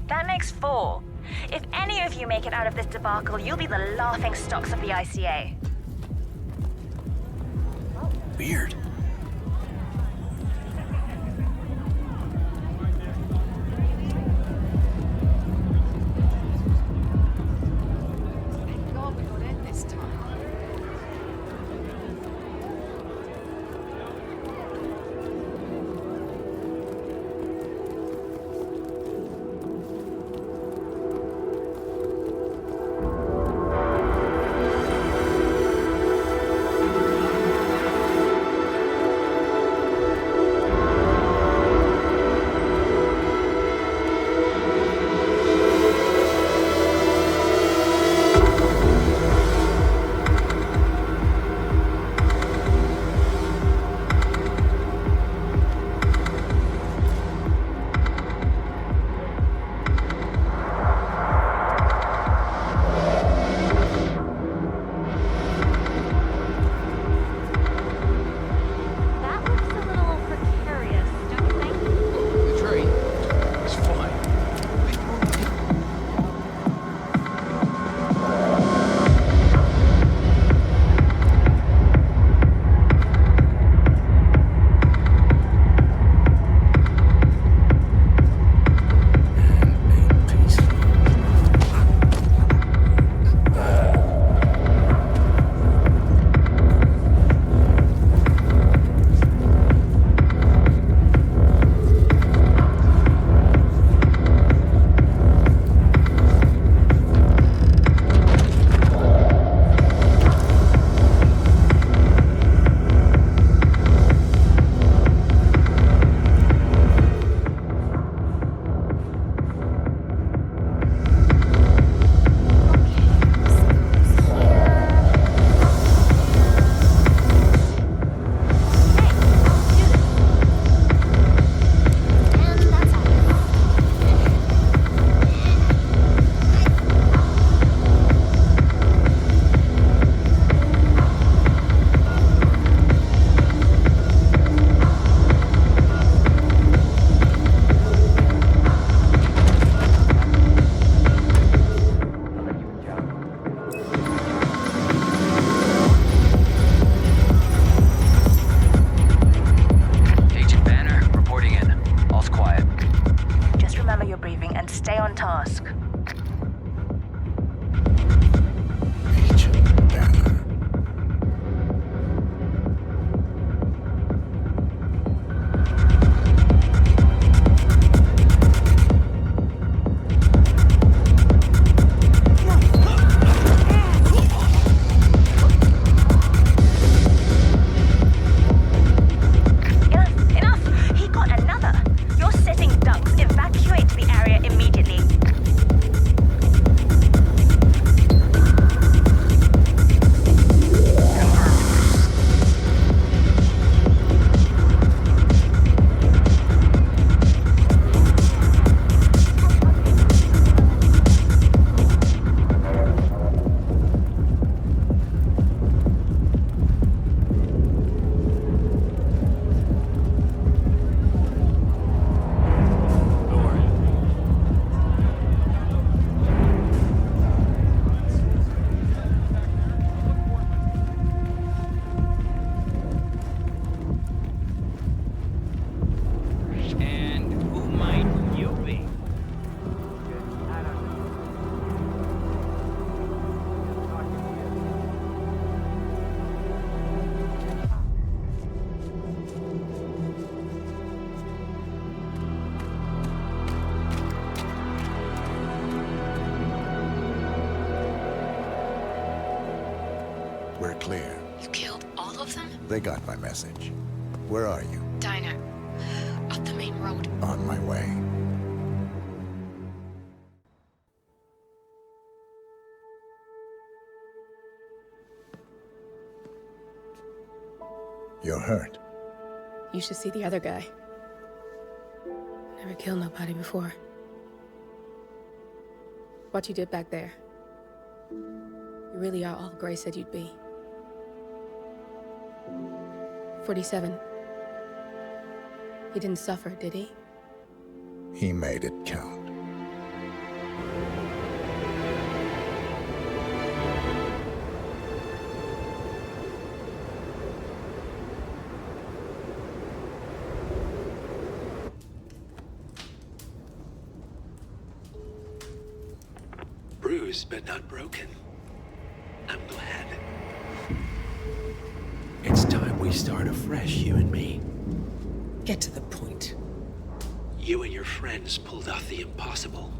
That makes 4. If any of you make it out of this debacle, you'll be the laughing stocks of the ICA. Weird. Thank God we got in this time. We're clear. You killed all of them? They got my message. Where are you? Diner. Up the main road. On my way. You're hurt. You should see the other guy. Never killed nobody before. What you did back there. You really are all Gray said you'd be. 47. He didn't suffer, did he? He made it count. Bruised but not broken. I'm glad. It's time we start afresh, you and me. Get to the point. You and your friends pulled off the impossible.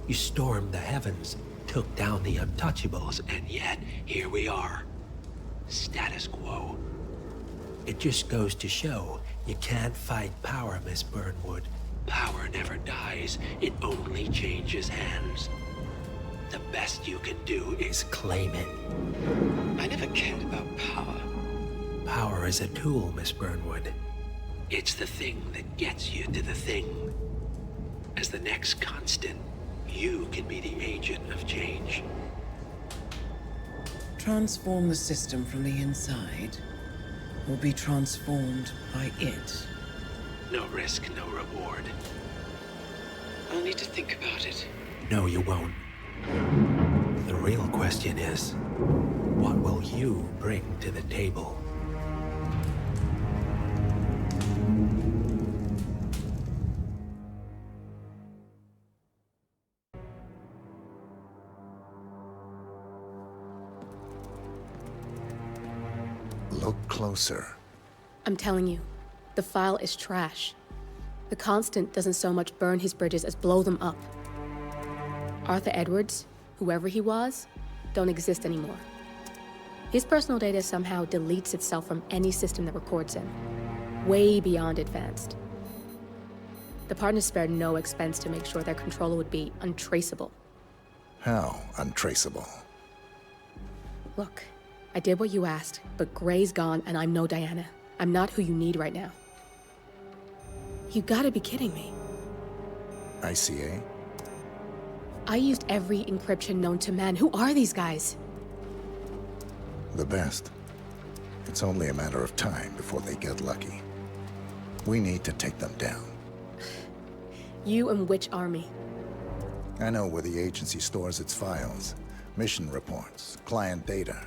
You stormed the heavens, took down the untouchables, And yet, here we are. Status quo. it just goes to show you can't fight power, Miss Burnwood. Power never dies, it only changes hands. The best you can do is claim it. I never cared about power. Power is a tool, Miss Burnwood. It's the thing that gets you to the thing. As the next constant, you can be the agent of change. Transform the system from the inside, or be transformed by it. No risk, no reward. I'll need to think about it. No, you won't. The real question is, what will you bring to the table? Look closer. I'm telling you, the file is trash. The Constant doesn't so much burn his bridges as blow them up. Arthur Edwards, whoever he was, don't exist anymore. His personal data somehow deletes itself from any system that records him. Way beyond advanced. The partners spared no expense to make sure their controller would be untraceable. How untraceable? Look, I did what you asked, but Gray's gone and I'm no Diana. I'm not who you need right now. You gotta be kidding me. ICA? I used every encryption known to man. Who are these guys? The best. It's only a matter of time before they get lucky. We need to take them down. You and which army? I know where the agency stores its files, mission reports, client data.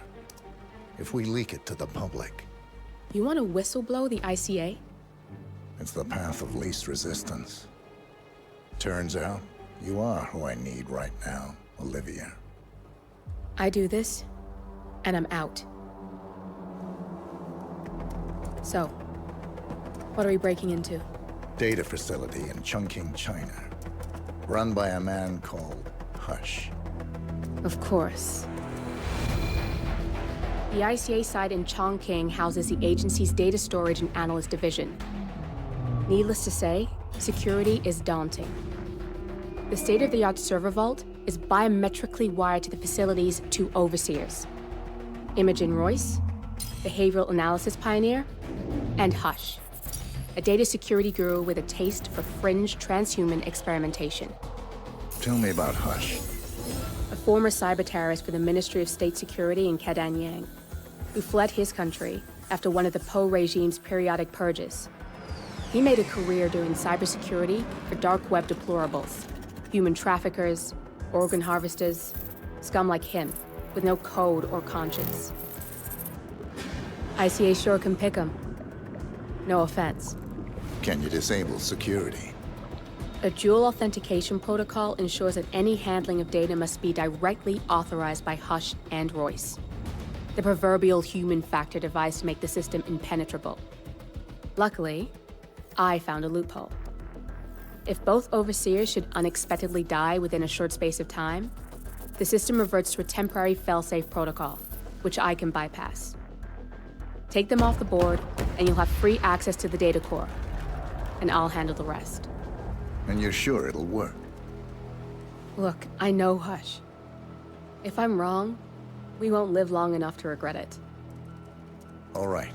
If we leak it to the public... You want to whistleblow the ICA? It's the path of least resistance. Turns out, you are who I need right now, Olivia. I do this, and I'm out. So, what are we breaking into? Data facility in Chongqing, China. Run by a man called Hush. Of course. The ICA site in Chongqing houses the agency's data storage and analyst division. Needless to say, security is daunting. The state-of-the-art server vault is biometrically wired to the facility's two overseers. Imogen Royce, behavioral analysis pioneer, and Hush, a data security guru with a taste for fringe transhuman experimentation. Tell me about Hush. A former cyber terrorist for the Ministry of State Security in Kadanyang, who fled his country after one of the Po regime's periodic purges. He made a career doing cybersecurity for dark web deplorables, human traffickers, organ harvesters, scum like him, with no code or conscience. ICA sure can pick him. No offense. Can you disable security? A dual authentication protocol ensures that any handling of data must be directly authorized by Hush and Royce. The proverbial human factor device to make the system impenetrable. Luckily, I found a loophole. If both overseers should unexpectedly die within a short space of time, the system reverts to a temporary failsafe protocol, which I can bypass. Take them off the board, and you'll have free access to the data core. And I'll handle the rest. And you're sure it'll work? Look, I know Hush. If I'm wrong, we won't live long enough to regret it. All right.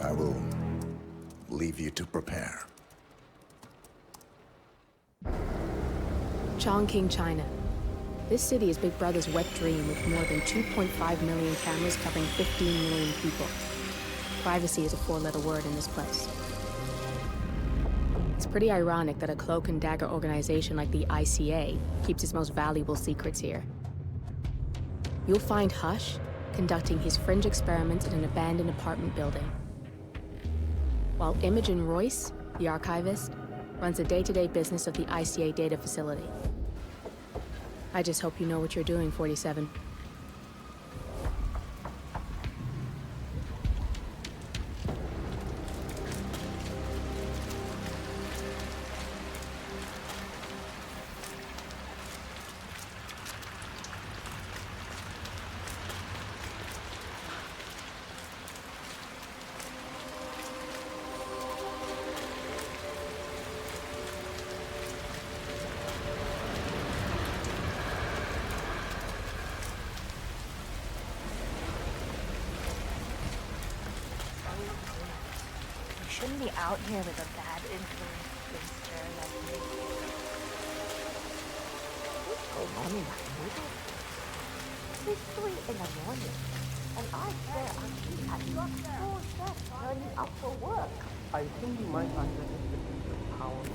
I will leave you to prepare. Chongqing, China. This city is Big Brother's wet dream with more than 2.5 million cameras covering 15 million people. Privacy is a four-letter word in this place. It's pretty ironic that a cloak and dagger organization like the ICA keeps its most valuable secrets here. You'll find Hush conducting his fringe experiments in an abandoned apartment building, while Imogen Royce, the archivist, runs the day-to-day business of the ICA data facility. I just hope you know what you're doing, 47. Shouldn't be out here with a bad influence spinster like me. What's going on in that movie? It's 3 in the morning, and I swear I'm at your doorstep turning up for work. I think you might underestimate the power of the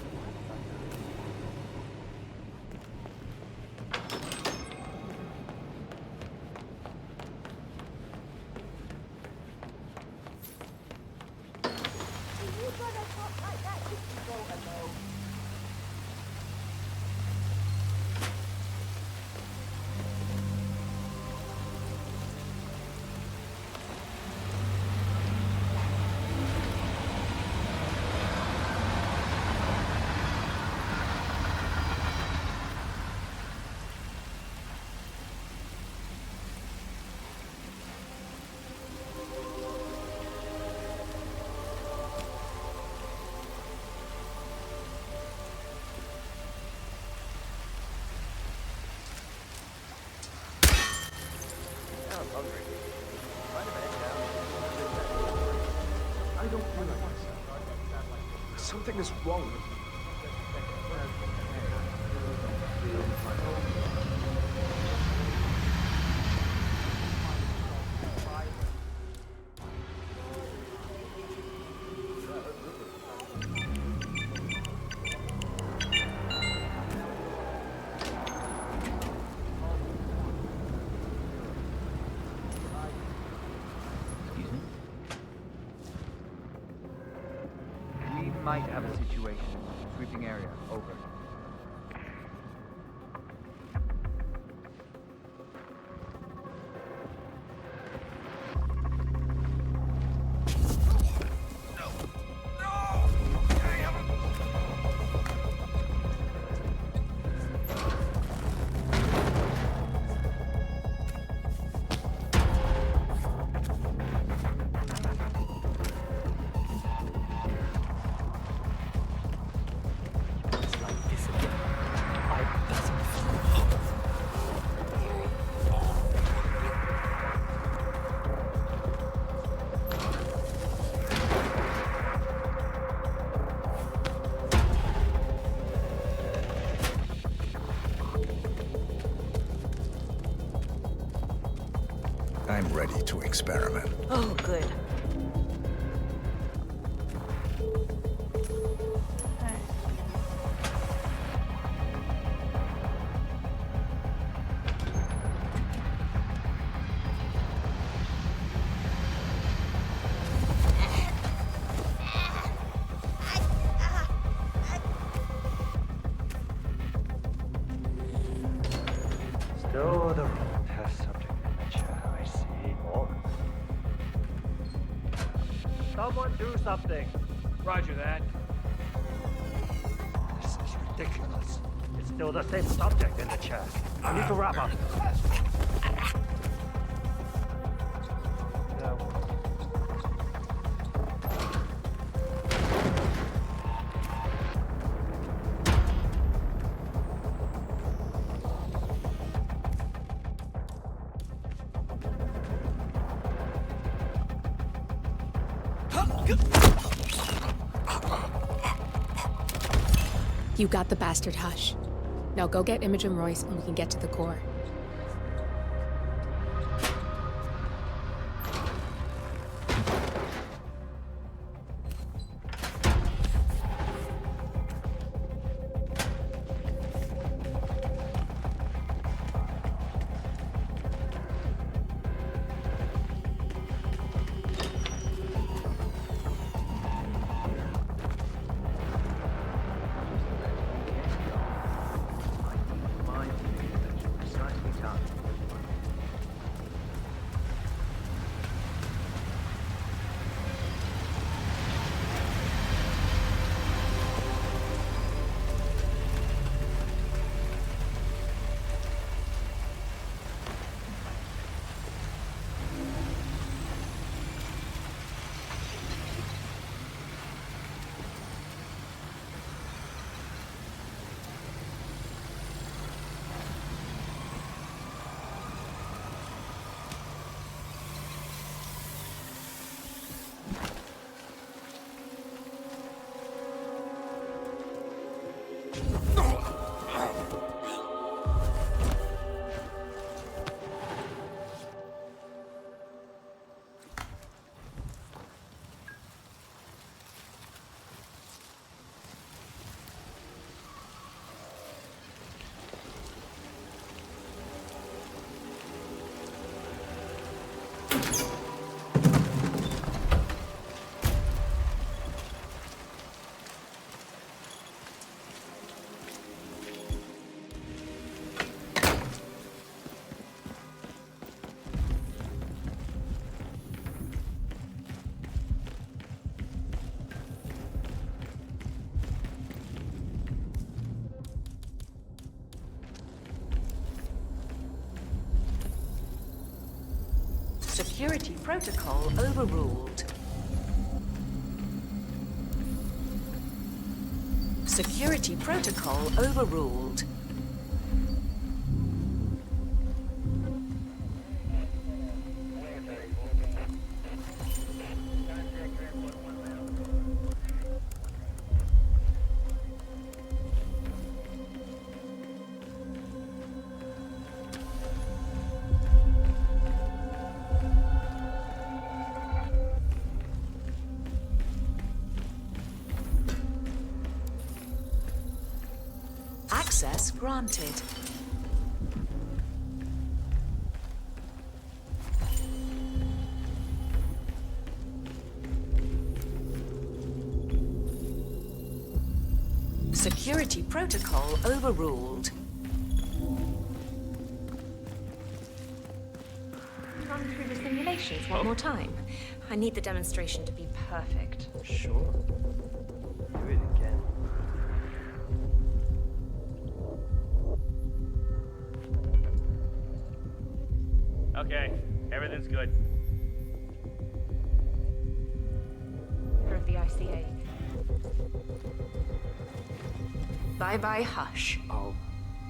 I'm hungry. Mind if I head down? I don't feel like myself. Something is wrong with me. Might have a situation. Sweeping area. Over. I'm ready to experiment. Oh, good. Still the test subject in the chat, I see. Oh. Someone do something. Roger that. This is ridiculous. It's still the same subject in the chat. I need to wrap up. You got the bastard, Hush. Now go get Imogen Royce and we can get to the core. Security protocol overruled. Security protocol overruled. Access granted. Security protocol overruled. Run through the simulations one more time. I need the demonstration to be perfect. Sure. Do it again. Okay, everything's good. Of the ICA. Bye-bye, Hush. I'll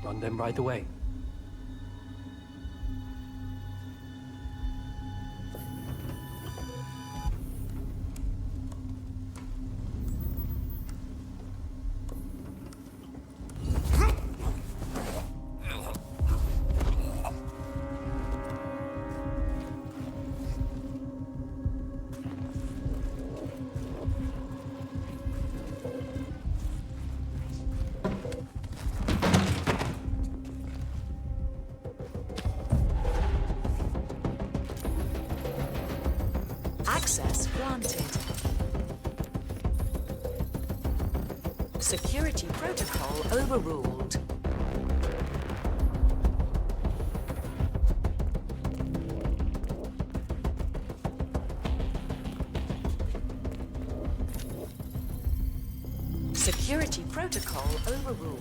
run them right away. Access granted. Security protocol overruled. Security protocol overruled.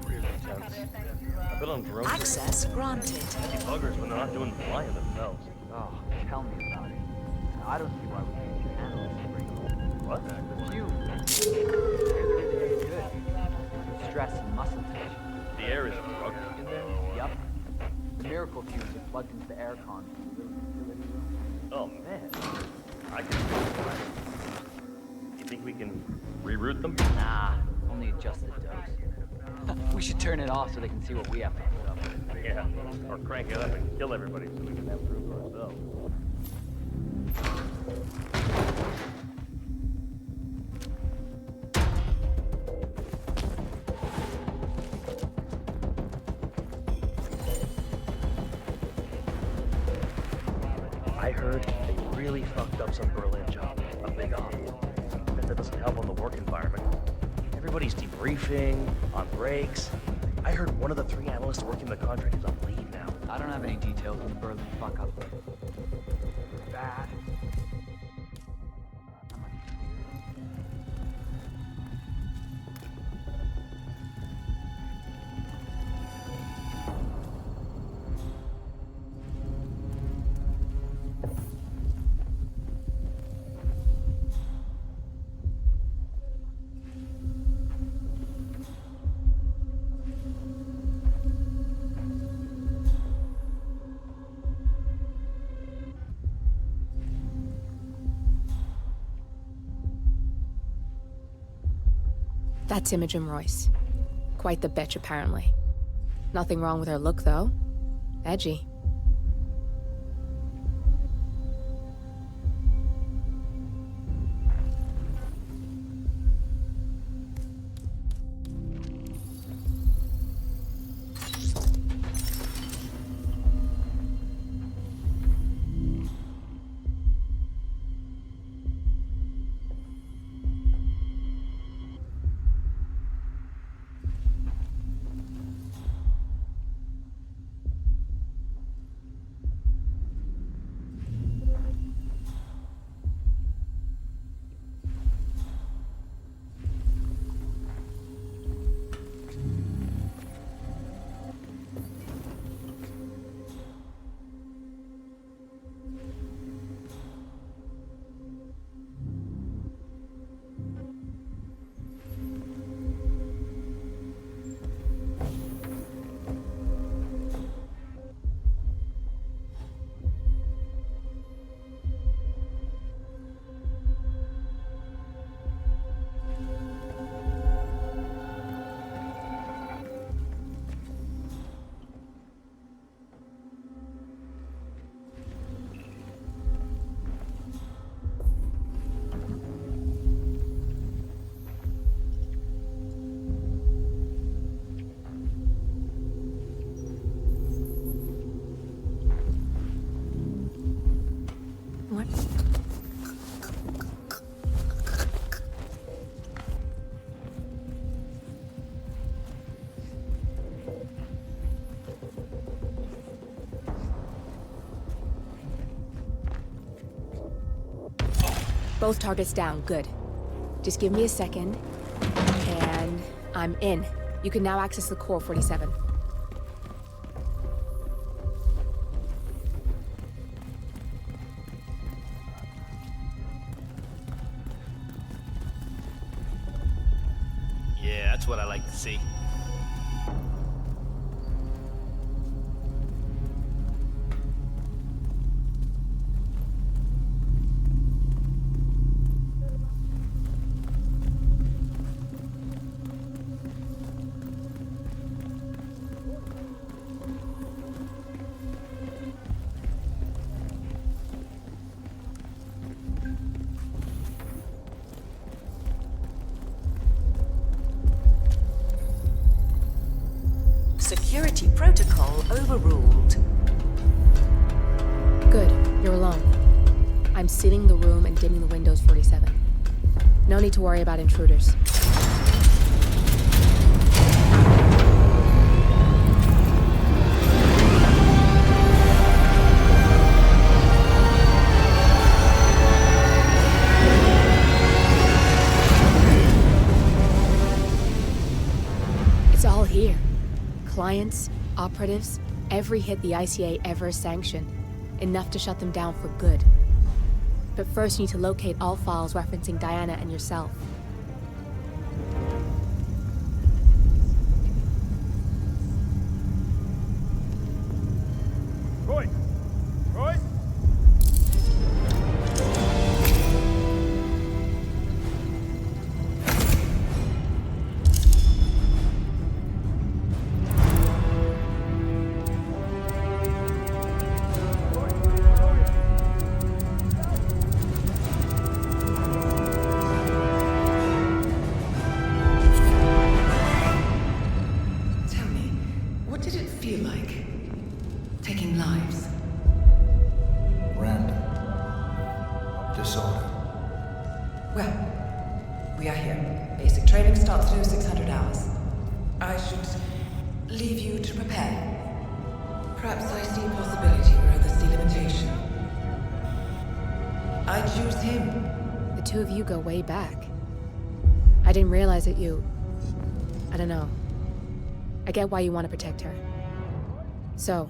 Pretty intense. I've been on drones. Access granted. Heavy buggers when they're not doing the flying themselves. Oh, tell me about it. I don't see why we can't get analysts to bring them. What? The fumes. They're really good. Stress and muscle tension. The air is drugged in there? Yup. The miracle fumes are plugged into the aircon from the little utility room. Oh man. I can feel it. You think we can reroute them? Nah, only adjust the dose. We should turn it off so they can see what we have to put up with. Yeah. Or crank it up and kill everybody so we can have proof for ourselves. I heard they really fucked up some Berlin job. A big off. Bet that doesn't help on the work environment. Everybody's debriefing, on breaks. I heard one of the 3 analysts working the contract is on leave now. I don't have any details on the Berlin fuck up. Bad. That's Imogen Royce. Quite the bitch, apparently. Nothing wrong with her look, though. Edgy. Both targets down, good. Just give me a second, and I'm in. You can now access the core 47. Yeah, that's what I like to see. Security protocol overruled. Good, you're alone. I'm sealing the room and dimming the windows 47. No need to worry about intruders. It's all here. Clients, operatives, every hit the ICA ever sanctioned. Enough to shut them down for good. But first you need to locate all files referencing Diana and yourself. Roy! Roy! Tell me, what did it feel like? Taking lives? Random. Disorder. Well, we are here. Basic training starts through 600 hours. I should leave you to prepare. Perhaps I see possibility where others see limitation. I choose him. The two of you go way back. I didn't realize that you... I don't know. I get why you want to protect her. So,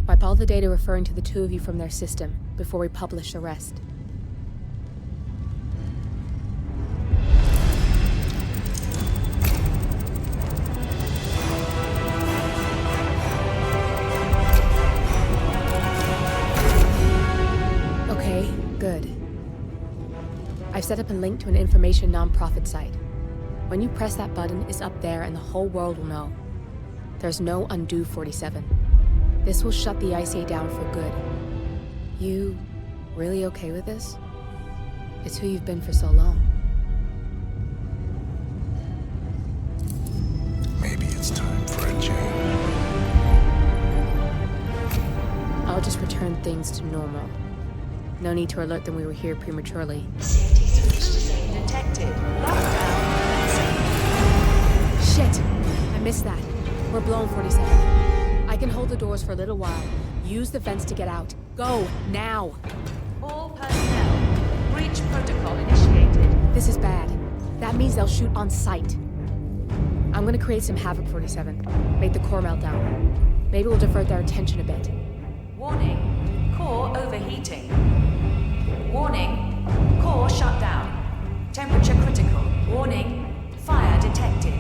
wipe all the data referring to the two of you from their system before we publish the rest. Okay, good. I've set up a link to an information non-profit site. When you press that button, it's up there and the whole world will know. There's no undo 47. This will shut the ICA down for good. You really okay with this? It's who you've been for so long. Maybe it's time for a change. I'll just return things to normal. No need to alert them we were here prematurely. Detected. Shit! I missed that. We're blown 47. I can hold the doors for a little while. Use the vents to get out. Go, now! All personnel, breach protocol initiated. This is bad. That means they'll shoot on sight. I'm gonna create some havoc, 47. Make the core melt down. Maybe we'll divert their attention a bit. Warning, core overheating. Warning, core shut down. Temperature critical. Warning, fire detected.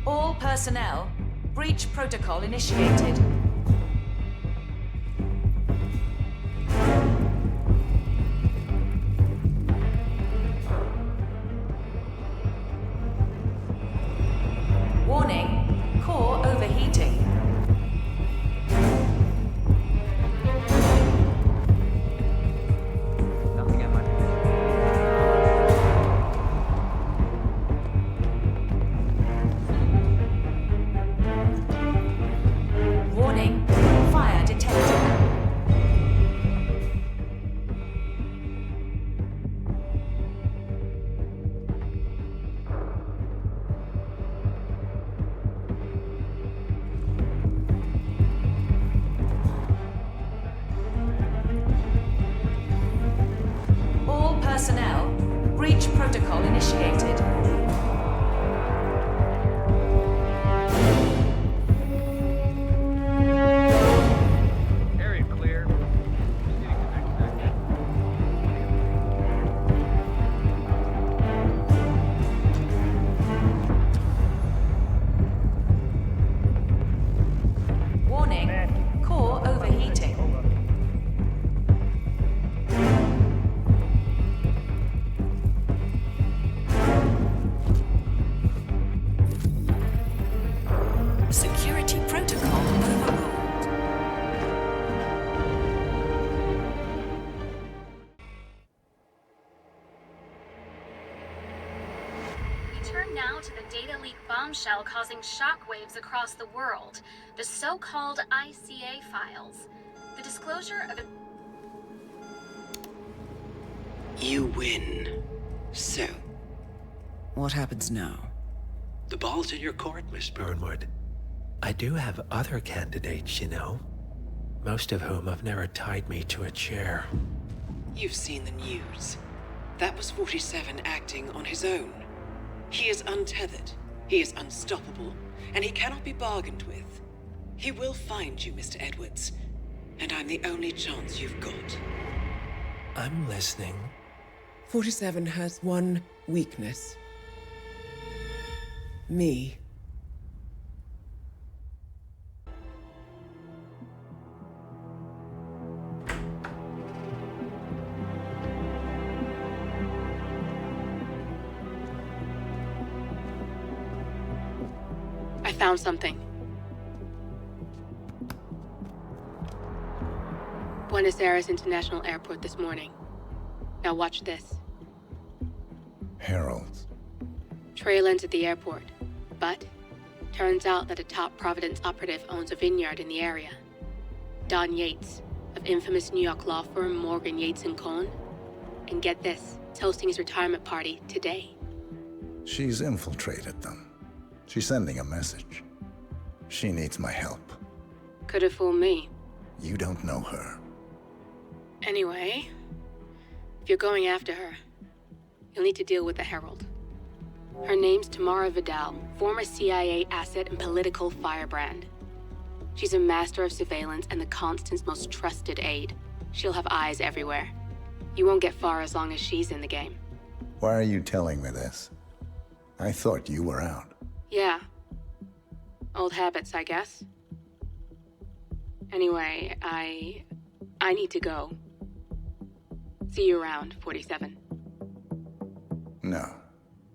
All personnel, breach protocol initiated. Warning, core overheating. Nothing at my Warning, fire detected. All personnel, breach protocol initiated. Area clear. Warning, core overheating. Security protocol overruled. We turn now to the data leak bombshell causing shockwaves across the world, the so-called ICA files. The disclosure of You win. So, What happens now? The ball's in your court, Miss Burnwood, I do have other candidates, you know. most of whom have never tied me to a chair. You've seen the news. That was 47 acting on his own. He is untethered, he is unstoppable, and he cannot be bargained with. He will find you, Mr. Edwards, and I'm the only chance you've got. I'm listening. 47 has one weakness. Me. I found something. Buenos Aires International Airport this morning. Now watch this. Heralds. Trail ends at the airport, but turns out that a top Providence operative owns a vineyard in the area. Don Yates, of infamous New York law firm Morgan, Yates & Cohn. And get this, it's hosting his retirement party today. She's infiltrated them. She's sending a message. She needs my help. Could have fooled me. You don't know her. Anyway, if you're going after her, you'll need to deal with the Herald. Her name's Tamara Vidal, former CIA asset and political firebrand. She's a master of surveillance and the Constant's most trusted aide. She'll have eyes everywhere. You won't get far as long as she's in the game. Why are you telling me this? I thought you were out. Yeah. Old habits, I guess. Anyway, I need to go. See you around, 47. No,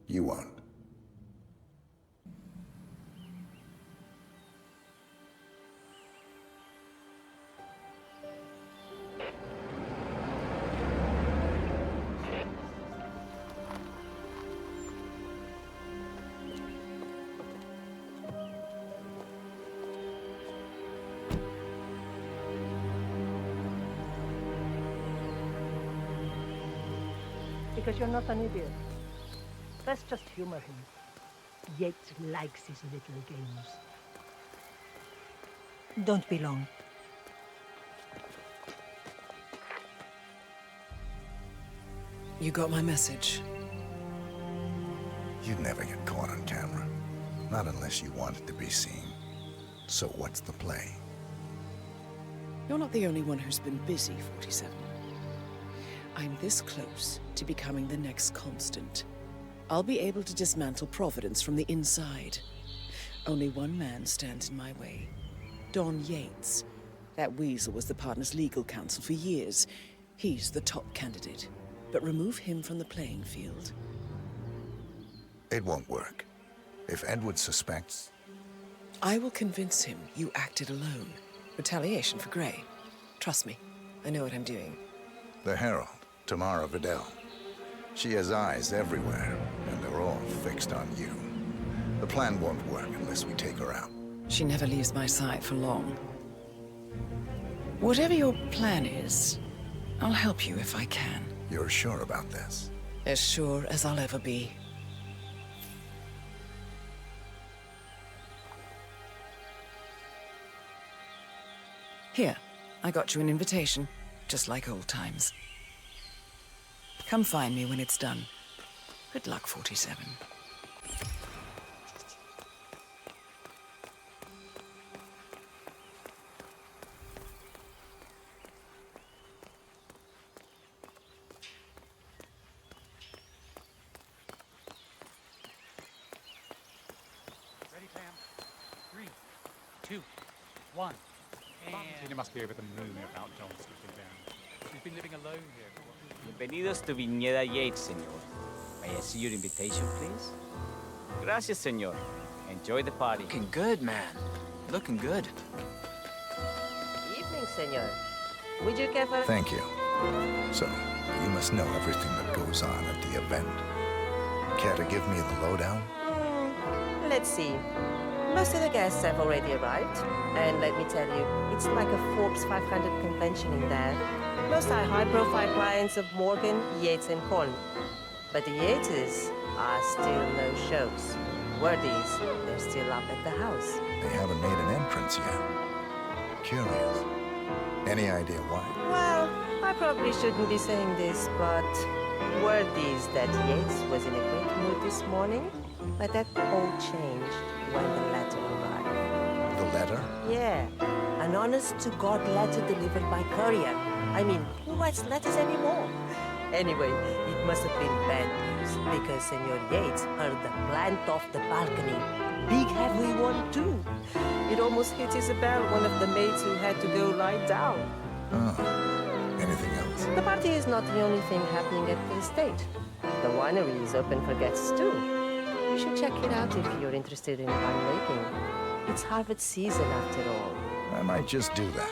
you won't. Because you're not an idiot. Let's just humor him. Yates likes his little games. Don't be long. You got my message. You'd never get caught on camera. Not unless you wanted to be seen. So what's the play? You're not the only one who's been busy, 47. I'm this close to becoming the next Constant. I'll be able to dismantle Providence from the inside. Only one man stands in my way. Don Yates. That weasel was the partner's legal counsel for years. He's the top candidate. But remove him from the playing field. It won't work. If Edward suspects... I will convince him you acted alone. Retaliation for Grey. Trust me, I know what I'm doing. The Herald, Tamara Vidal. She has eyes everywhere, and they're all fixed on you. The plan won't work unless we take her out. She never leaves my side for long. Whatever your plan is, I'll help you if I can. You're sure about this? As sure as I'll ever be. Here, I got you an invitation, just like old times. Come find me when it's done. Good luck, 47. Ready, Pam? 3, 2, 1. Tina must be over the moon about John slipping down. She's been living alone here. Bienvenidos to Vineyard Yates, senor. May I see your invitation, please? Gracias, senor. Enjoy the party. Looking good, man. Looking good. Evening, senor. Would you care for... Thank you. So, you must know everything that goes on at the event. Care to give me the lowdown? Let's see. Most of the guests have already arrived. And let me tell you, it's like a Forbes 500 convention in there. Most are high-profile clients of Morgan, Yates & Cohn. But the Yateses are still no shows. Word is, they're still up at the house. They haven't made an entrance yet. Curious. Any idea why? Well, I probably shouldn't be saying this, but word is that Yates was in a great mood this morning, but that all changed when the letter arrived. The letter? Yeah, an honest-to-God letter delivered by courier. I mean, who writes letters anymore? Anyway, it must have been bad news, because Senor Yates heard the plant off the balcony. Big heavy one, too. It almost hit Isabel, one of the maids who had to go lie down. Oh. Anything else? The party is not the only thing happening at the estate. The winery is open for guests, too. You should check it out if you're interested in winemaking. It's harvest season, after all. I might just do that.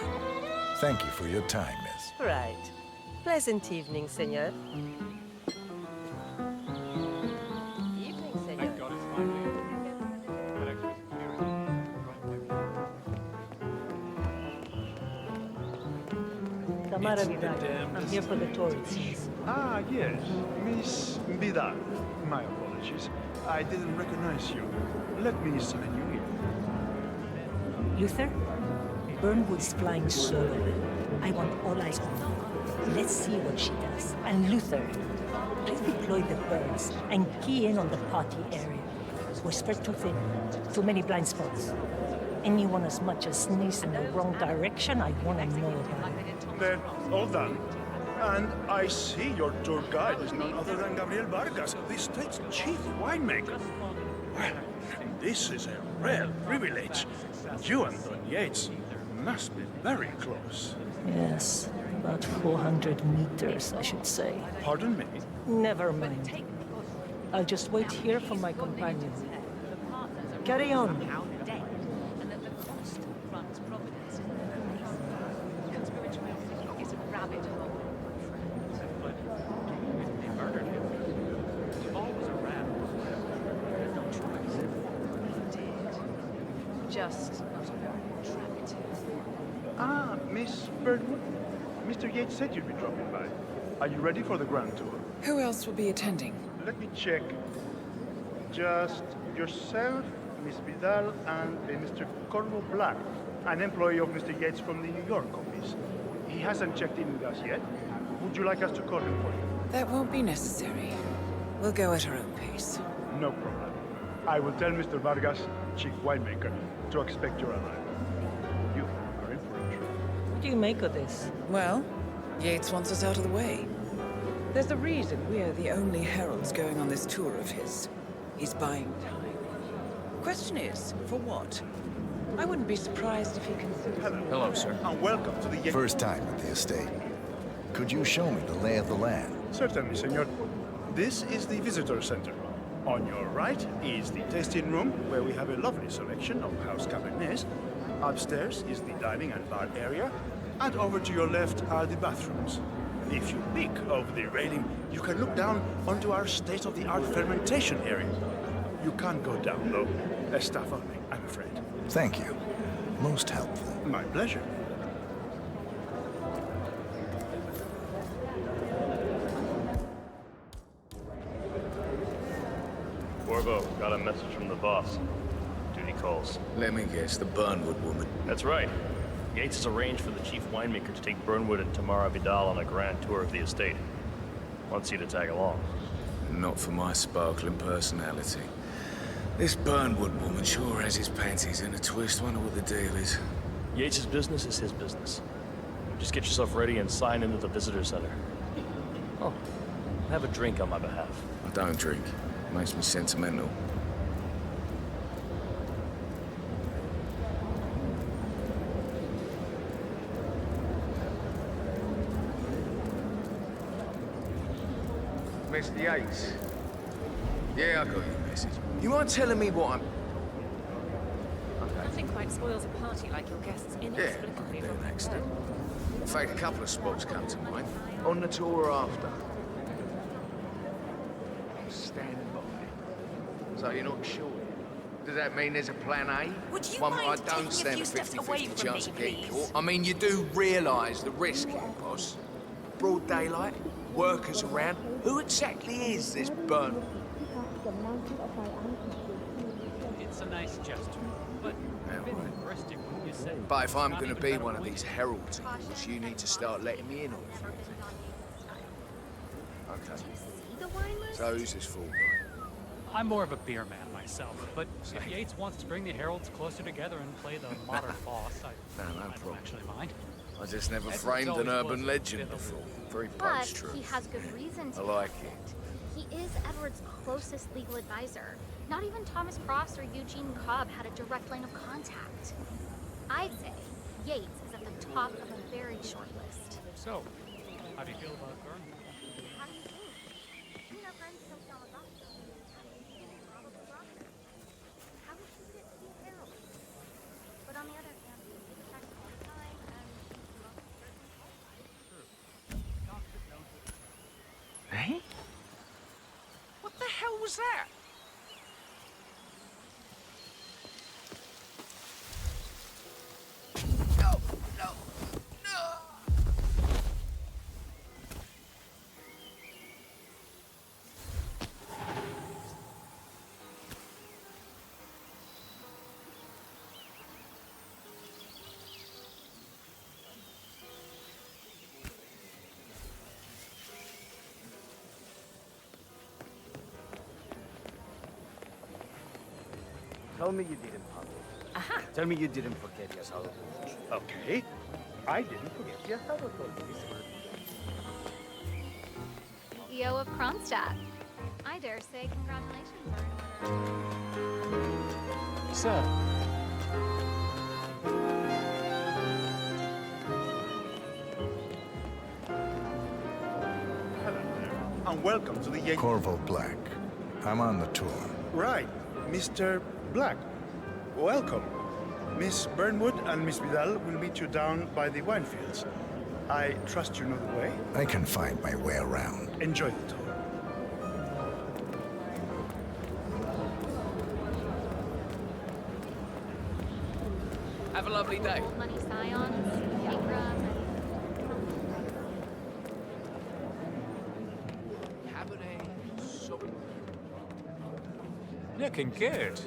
Thank you for your time, miss. Right. Pleasant evening, senor. Evening, senor. Thank God it's finally. Tamara Vidal. I'm here for the tourists. Ah, yes. Miss Vidal. My apologies. I didn't recognize you. Let me sign you in. Luther? Burnwood's flying solo. I want all eyes on her. Let's see what she does. And Luther, please deploy the birds and key in on the party area. We're spread too thin. Too many blind spots. Anyone as much as sneezes in the wrong direction, I want to know about it. Then, all done. And I see your tour guide is none other than Gabriel Vargas, the state's chief winemaker. Well, this is a rare privilege. You and Don Yates must be very close. Yes, about 400 meters, I should say. Pardon me? Never mind. I'll just wait here for my companion. Carry on. Just not very attractive. Ah, Miss Birdwood. Mr. Yates said you'd be dropping by. Are you ready for the grand tour? Who else will be attending? Let me check. Just yourself, Miss Vidal, and Mr. Corvo Black, an employee of Mr. Yates from the New York office. He hasn't checked in with us yet. Would you like us to call him for you? That won't be necessary. We'll go at our own pace. No problem. I will tell Mr. Vargas, chief winemaker, to expect your arrival. You are in for a treat. What do you make of this? Well, Yates wants us out of the way. There's a reason we're the only heralds going on this tour of his. He's buying time. Question is, for what? I wouldn't be surprised if he considers... Hello, sir. And welcome to the Yates... First time at the estate. Could you show me the lay of the land? Certainly, senor. This is the visitor center. On your right is the tasting room, where we have a lovely selection of house cabernets. Upstairs is the dining and bar area, and over to your left are the bathrooms. If you peek over the railing, you can look down onto our state-of-the-art fermentation area. You can't go down, though. Staff only, I'm afraid. Thank you. Most helpful. My pleasure. Corvo, got a message from the boss. Duty calls. Let me guess, the Burnwood woman. That's right. Yates has arranged for the chief winemaker to take Burnwood and Tamara Vidal on a grand tour of the estate. Wants you to tag along. Not for my sparkling personality. This Burnwood woman sure has his panties in a twist. Wonder what the deal is. Yates' business is his business. Just get yourself ready and sign into the visitor center. Oh, have a drink on my behalf. I don't drink. Makes me sentimental. Mr. Yates. Yeah, I got your message. You mind telling me what I'm... Nothing quite spoils a party like your guests inexplicably an accident. In fact, a couple of spots come to mind. On the tour after. Stand by. So you're not sure? Does that mean there's a plan A? Would you One mind I don't taking a stand few a steps away 50-50 from chance me, of getting please? caught. I mean, you do realise the risk here, boss. Broad daylight, workers around. Who exactly is this Burn? It's a nice gesture, but a bit aggressive. But if I'm gonna be one of these heralds of yours, you need to start letting me in on it. Okay. So who's this fool guy? I'm more of a beer man myself, but if Yates wants to bring the heralds closer together and play the modern boss, I don't actually mind. I just never Edward's framed an always urban was legend before. Very But post-truth. he has good reason to. I like be. it. He is Edward's closest legal advisor. Not even Thomas Cross or Eugene Cobb had a direct line of contact. I'd say Yates is at the top of a very short list. So, how do you feel about Burnwood? How do you think? You know, friends don't tell about them. How would you get to be a herald? But on the other hand, he checks all the time and Hey? What the hell was that? Tell me you didn't, Pablo. Tell me you didn't forget your salad. Okay. I didn't forget your salad. EO of Kronstadt. I dare say congratulations are in order. Sir. Hello there, and welcome to the Yates... Corvo Black. I'm on the tour. Right, Mr. Black. Welcome. Miss Burnwood and Miss Vidal will meet you down by the wine fields. I trust you know the way. I can find my way around. Enjoy the tour. Have a lovely day. Old money scions, Bankrupt. Looking good.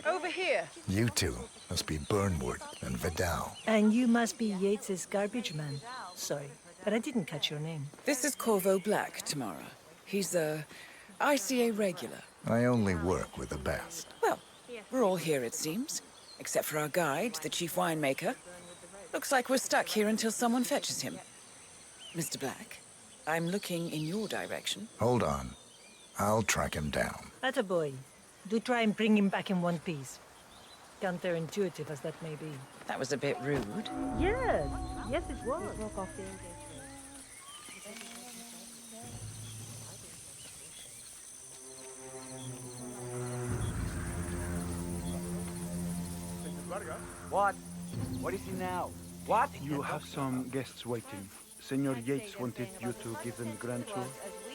Over here. You two must be Burnwood and Vidal. And you must be Yates's garbage man. Sorry, but I didn't catch your name. This is Corvo Black, Tamara. He's a ICA regular. I only work with the best. Well, we're all here, it seems. Except for our guide, the chief winemaker. Looks like we're stuck here until someone fetches him. Mr. Black, I'm looking in your direction. Hold on. I'll track him down. Attaboy. Do try and bring him back in one piece. Counterintuitive as that may be. That was a bit rude. Yes. Yes, it was. What? What is it now? What? You have some guests waiting. Senor Yates wanted you to give them the grand tour.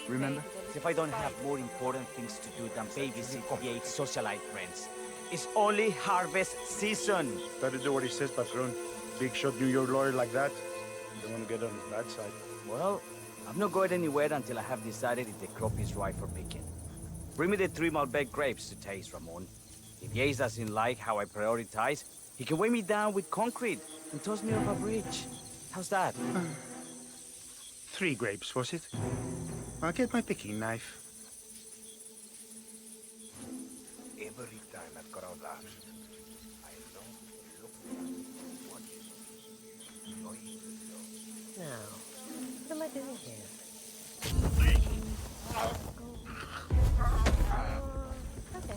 Remember? If I don't have more important things to do than babysit Yates' socialite friends. It's only harvest season. Better do what he says, Patron. Big shot New York lawyer like that. You don't want to get on his bad side. Well, I'm not going anywhere until I have decided if the crop is right for picking. Bring me the 3 Malbec grapes to taste, Ramon. If Yates doesn't like how I prioritize, he can weigh me down with concrete and toss me off a bridge. How's that? 3 grapes, was it? I'll get my picking knife. Every time I've got out loud, I Now, what am I doing here? Okay.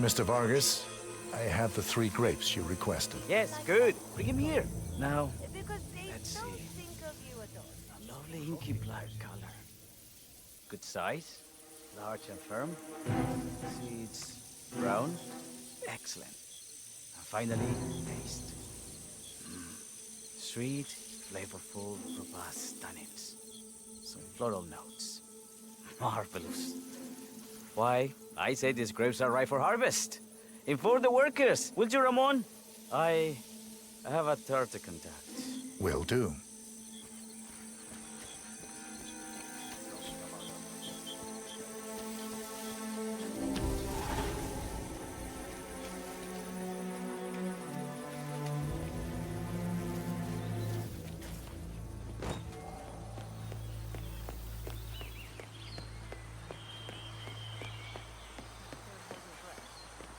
Mr. Vargas, I have the 3 grapes you requested. Yes, good. Bring him here. Now, let's see. A lovely inky black color. Good size. Large and firm. Seeds brown. Excellent. And finally, taste. Sweet, flavorful, robust tannins. Some floral notes. Marvelous. Why, I say these grapes are ripe for harvest. Inform the workers, will you, Ramon? I have a third to contact. Will do.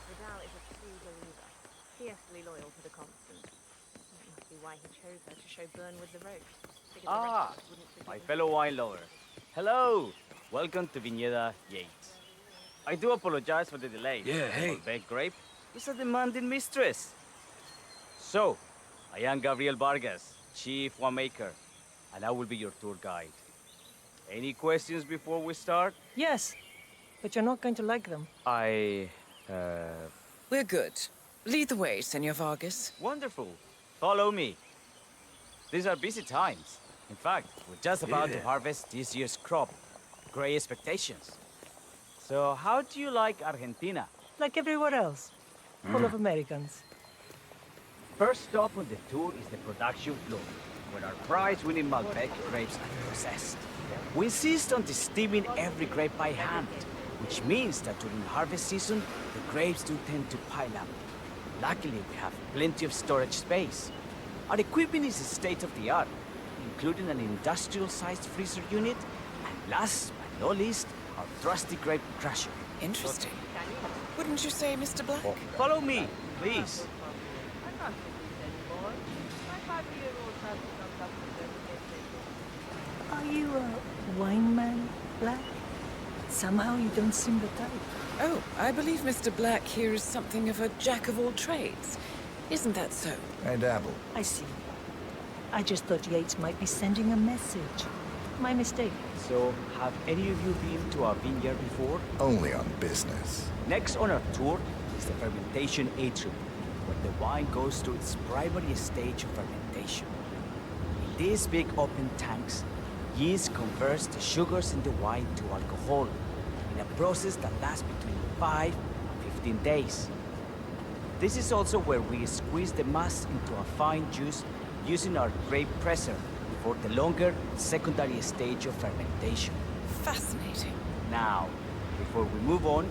Vidal is a true believer, fiercely loyal to the constant. That must be why he chose her to show Burnwood the ropes. Figured the rest of us wouldn't forgive My him. fellow wine lover. Hello! Welcome to Vineyard, Yates. I do apologize for the delay. Yeah, hey. Malbec grape is a demanding mistress. So, I am Gabriel Vargas, chief winemaker, and I will be your tour guide. Any questions before we start? Yes, but you're not going to like them. We're good. Lead the way, Senor Vargas. Wonderful. Follow me. These are busy times. In fact, we're just about to harvest this year's crop. Great expectations. So, how do you like Argentina? Like everywhere else. Full of Americans. First stop on the tour is the production floor, where our prize-winning Malbec grapes are processed. We insist on steaming every grape by hand, which means that during harvest season, the grapes do tend to pile up. Luckily, we have plenty of storage space. Our equipment is state-of-the-art, including an industrial-sized freezer unit, and last but not least, our trusty grape crusher. Interesting. Wouldn't you say, Mr. Black? Follow me, please. Are you a wine man, Black? Somehow you don't seem the type. Oh, I believe Mr. Black here is something of a jack of all trades. Isn't that so? I dabble. I see. I just thought Yates might be sending a message. My mistake. So, have any of you been to our vineyard before? Only on business. Next on our tour is the fermentation atrium, where the wine goes through its primary stage of fermentation. In these big open tanks, yeast converts the sugars in the wine to alcohol, in a process that lasts between 5 and 15 days. This is also where we squeeze the mass into a fine juice using our grape presser for the longer secondary stage of fermentation. Fascinating. Now, before we move on,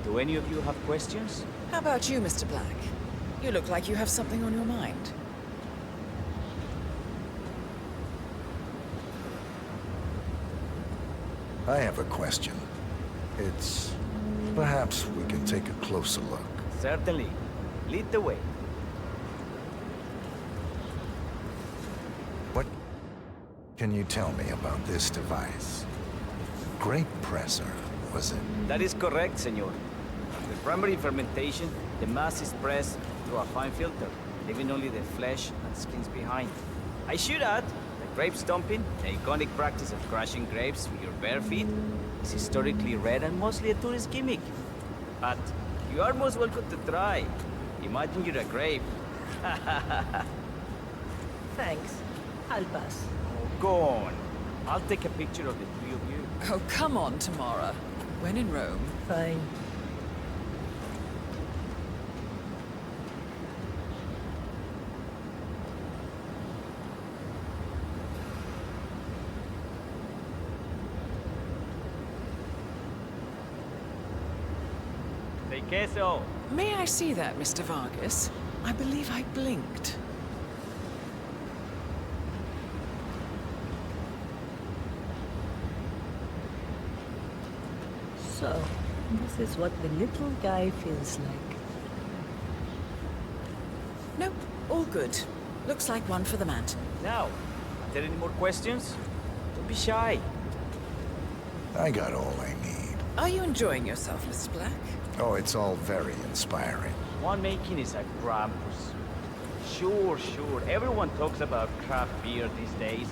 do any of you have questions? How about you, Mr. Black? You look like you have something on your mind. I have a question. It's... perhaps we can take a closer look. Certainly. Lead the way. What can you tell me about this device? Grape presser, was it? That is correct, senor. With primary fermentation, the mass is pressed through a fine filter, leaving only the flesh and skins behind. I should add that grape stomping, the iconic practice of crushing grapes with your bare feet, is historically rare and mostly a tourist gimmick. But you are most welcome to try. Imagine you're a grape. Thanks. I'll pass. Oh, go on. I'll take a picture of the three of you. Oh, come on, Tamara. When in Rome. Fine. Say queso. May I see that, Mr. Vargas? I believe I blinked. So, this is what the little guy feels like. Nope, all good. Looks like one for the mantle. Now, are there any more questions? Don't be shy. I got all I need. Are you enjoying yourself, Mr. Black? Oh, it's all very inspiring. Winemaking is a grand pursuit. Sure, everyone talks about craft beer these days.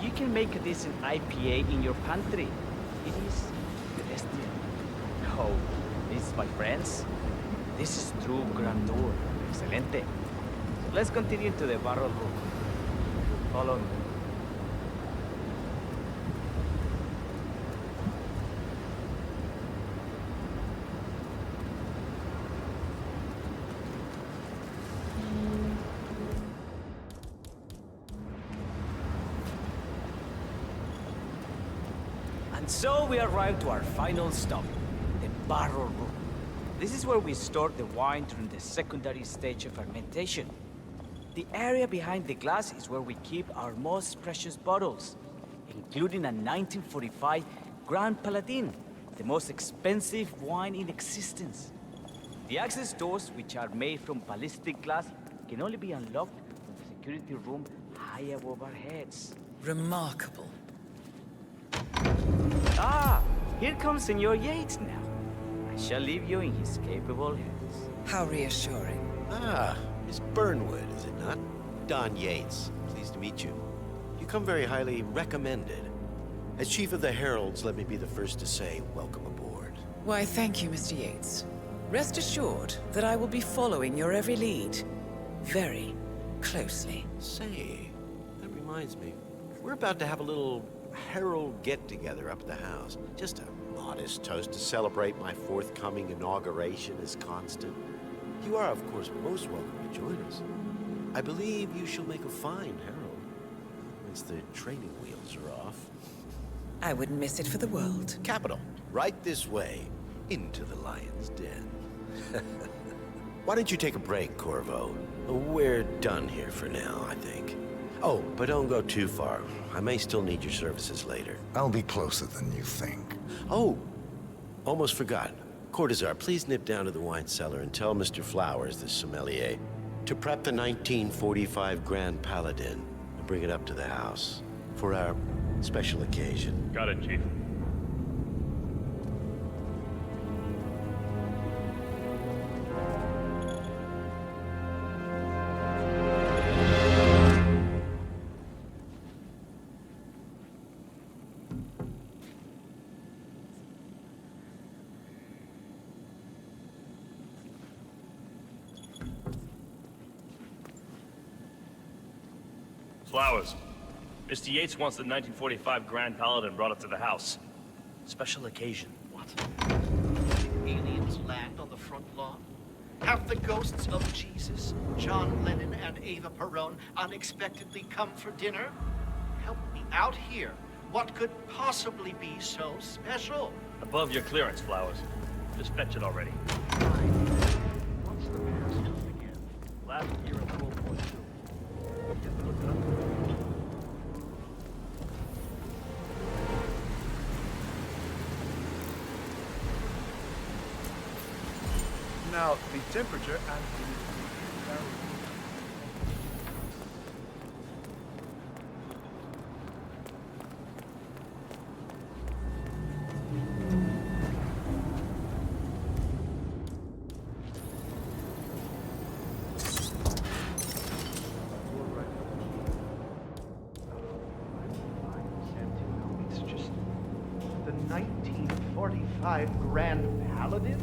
You can make a decent IPA in your pantry. It is pedestrian. Oh, this, my friends, this is true grandeur. Excelente. So let's continue to the barrel room. Follow me. And so we arrive to our final stop, the barrel room. This is where we store the wine during the secondary stage of fermentation. The area behind the glass is where we keep our most precious bottles, including a 1945 Grand Paladin, the most expensive wine in existence. The access doors, which are made from ballistic glass, can only be unlocked from the security room high above our heads. Remarkable. Ah, here comes Senor Yates now. I shall leave you in his capable hands. How reassuring. Ah, Miss Burnwood, is it not? Don Yates, pleased to meet you. You come very highly recommended. As Chief of the Heralds, let me be the first to say welcome aboard. Why, thank you, Mr. Yates. Rest assured that I will be following your every lead. Very closely. Say, that reminds me. We're about to have a little Herald get-together up at the house. Just a modest toast to celebrate my forthcoming inauguration as Constant. You are, of course, most welcome to join us. I believe you shall make a fine Herald, once the training wheels are off. I wouldn't miss it for the world. Capital. Right this way, into the lion's den. Why don't you take a break, Corvo? We're done here for now, I think. Oh, but don't go too far. I may still need your services later. I'll be closer than you think. Oh, almost forgot. Cortazar, please nip down to the wine cellar and tell Mr. Flowers, the sommelier, to prep the 1945 Grand Paladin and bring it up to the house for our special occasion. Got it, Chief. Flowers. Mr. Yates wants the 1945 Grand Paladin brought up to the house. Special occasion. What? Aliens land on the front lawn? Have the ghosts of Jesus, John Lennon, and Eva Peron unexpectedly come for dinner? Help me out here. What could possibly be so special? Above your clearance, Flowers. Just fetch it already. What's the past again? Last year in World War II. Didn't look it up. Now, the temperature and the... It's just the 1945 Grand Paladin?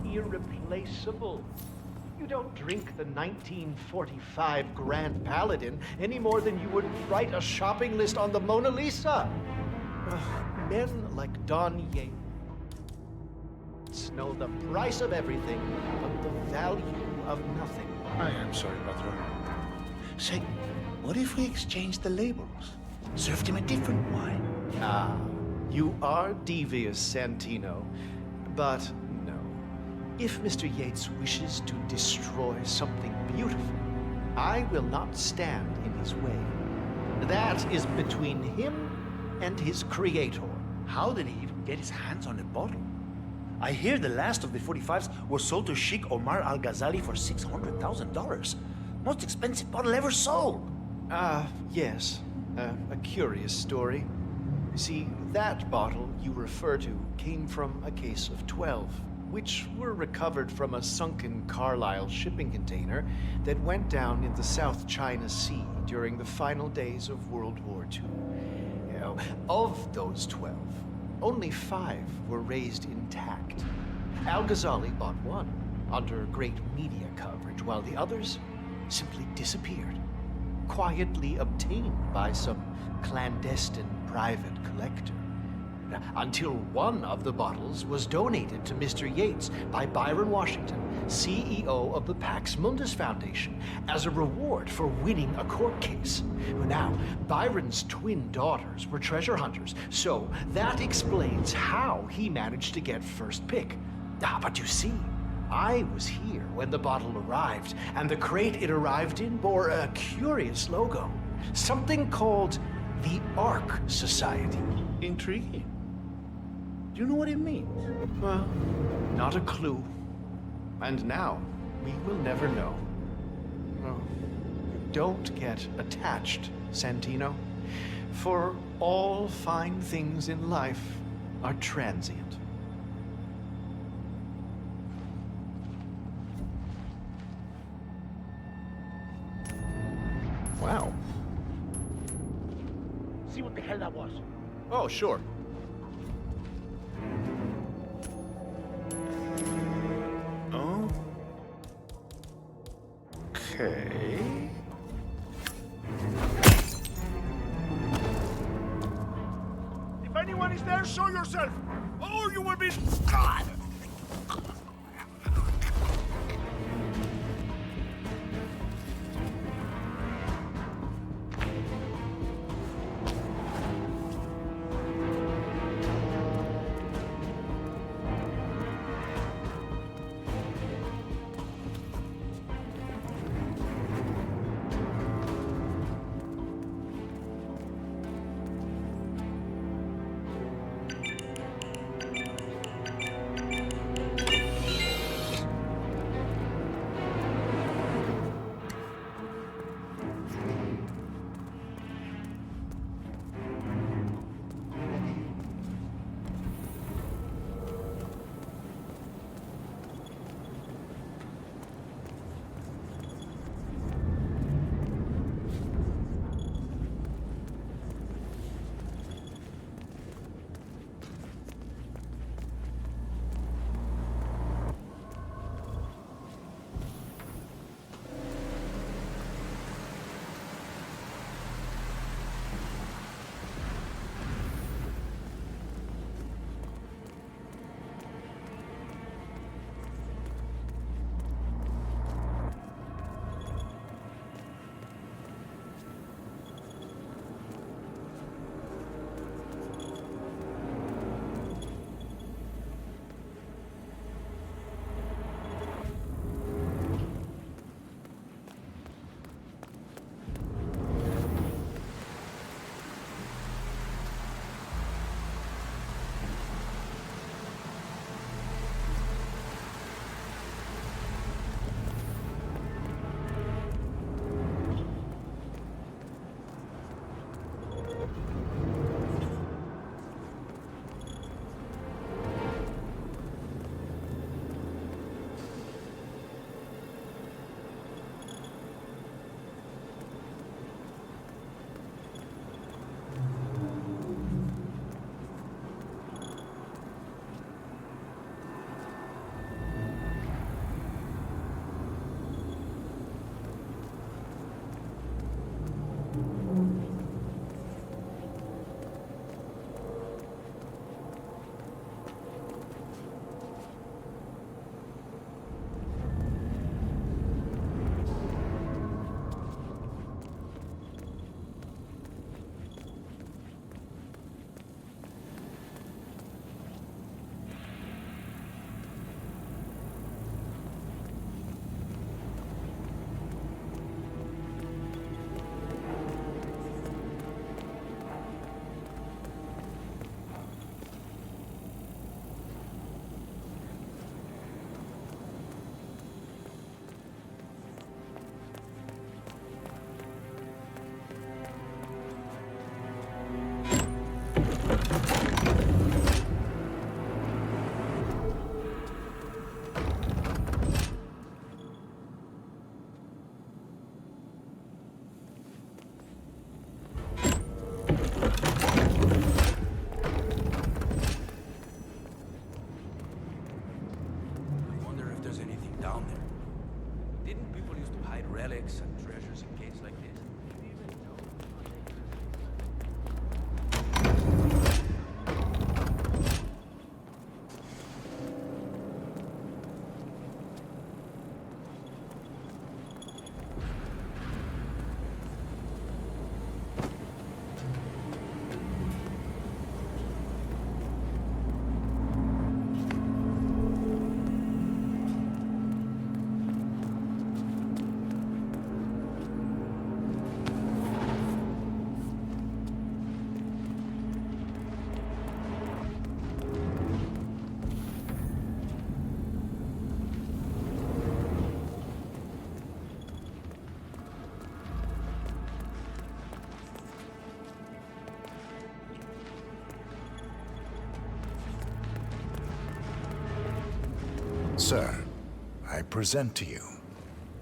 Irreplaceable. You don't drink the 1945 Grand Paladin any more than you would write a shopping list on the Mona Lisa. Men like Don Yates know the price of everything, but the value of nothing. I am sorry, Patron. Say, what if we exchange the labels? Served him a different wine. Ah, you are devious, Santino, but if Mr. Yates wishes to destroy something beautiful, I will not stand in his way. That is between him and his creator. How did he even get his hands on the bottle? I hear the last of the 45s was sold to Sheikh Omar Al-Ghazali for $600,000. Most expensive bottle ever sold. Yes. A curious story. You see, That bottle you refer to came from a case of 12, which were recovered from a sunken Carlisle shipping container that went down in the South China Sea during the final days of World War II. You know, of those 12, only 5 were raised intact. Al-Ghazali bought one under great media coverage, while the others simply disappeared, quietly obtained by some clandestine private collector. Until one of the bottles was donated to Mr. Yates by Byron Washington, CEO of the Pax Mundus Foundation, as a reward for winning a court case. Now, Byron's twin daughters were treasure hunters, so that explains how he managed to get first pick. But you see, I was here when the bottle arrived, and the crate it arrived in bore a curious logo. Something called the Ark Society. Intriguing. Do you know what it means? Well, not a clue. And now, we will never know. Well, don't get attached, Santino. For all fine things in life are transient. Wow. See what the hell that was. Oh, sure. Okay. If anyone is there, show yourself, or you will be... God! hide relics and treasures in caves like this? Sir, I present to you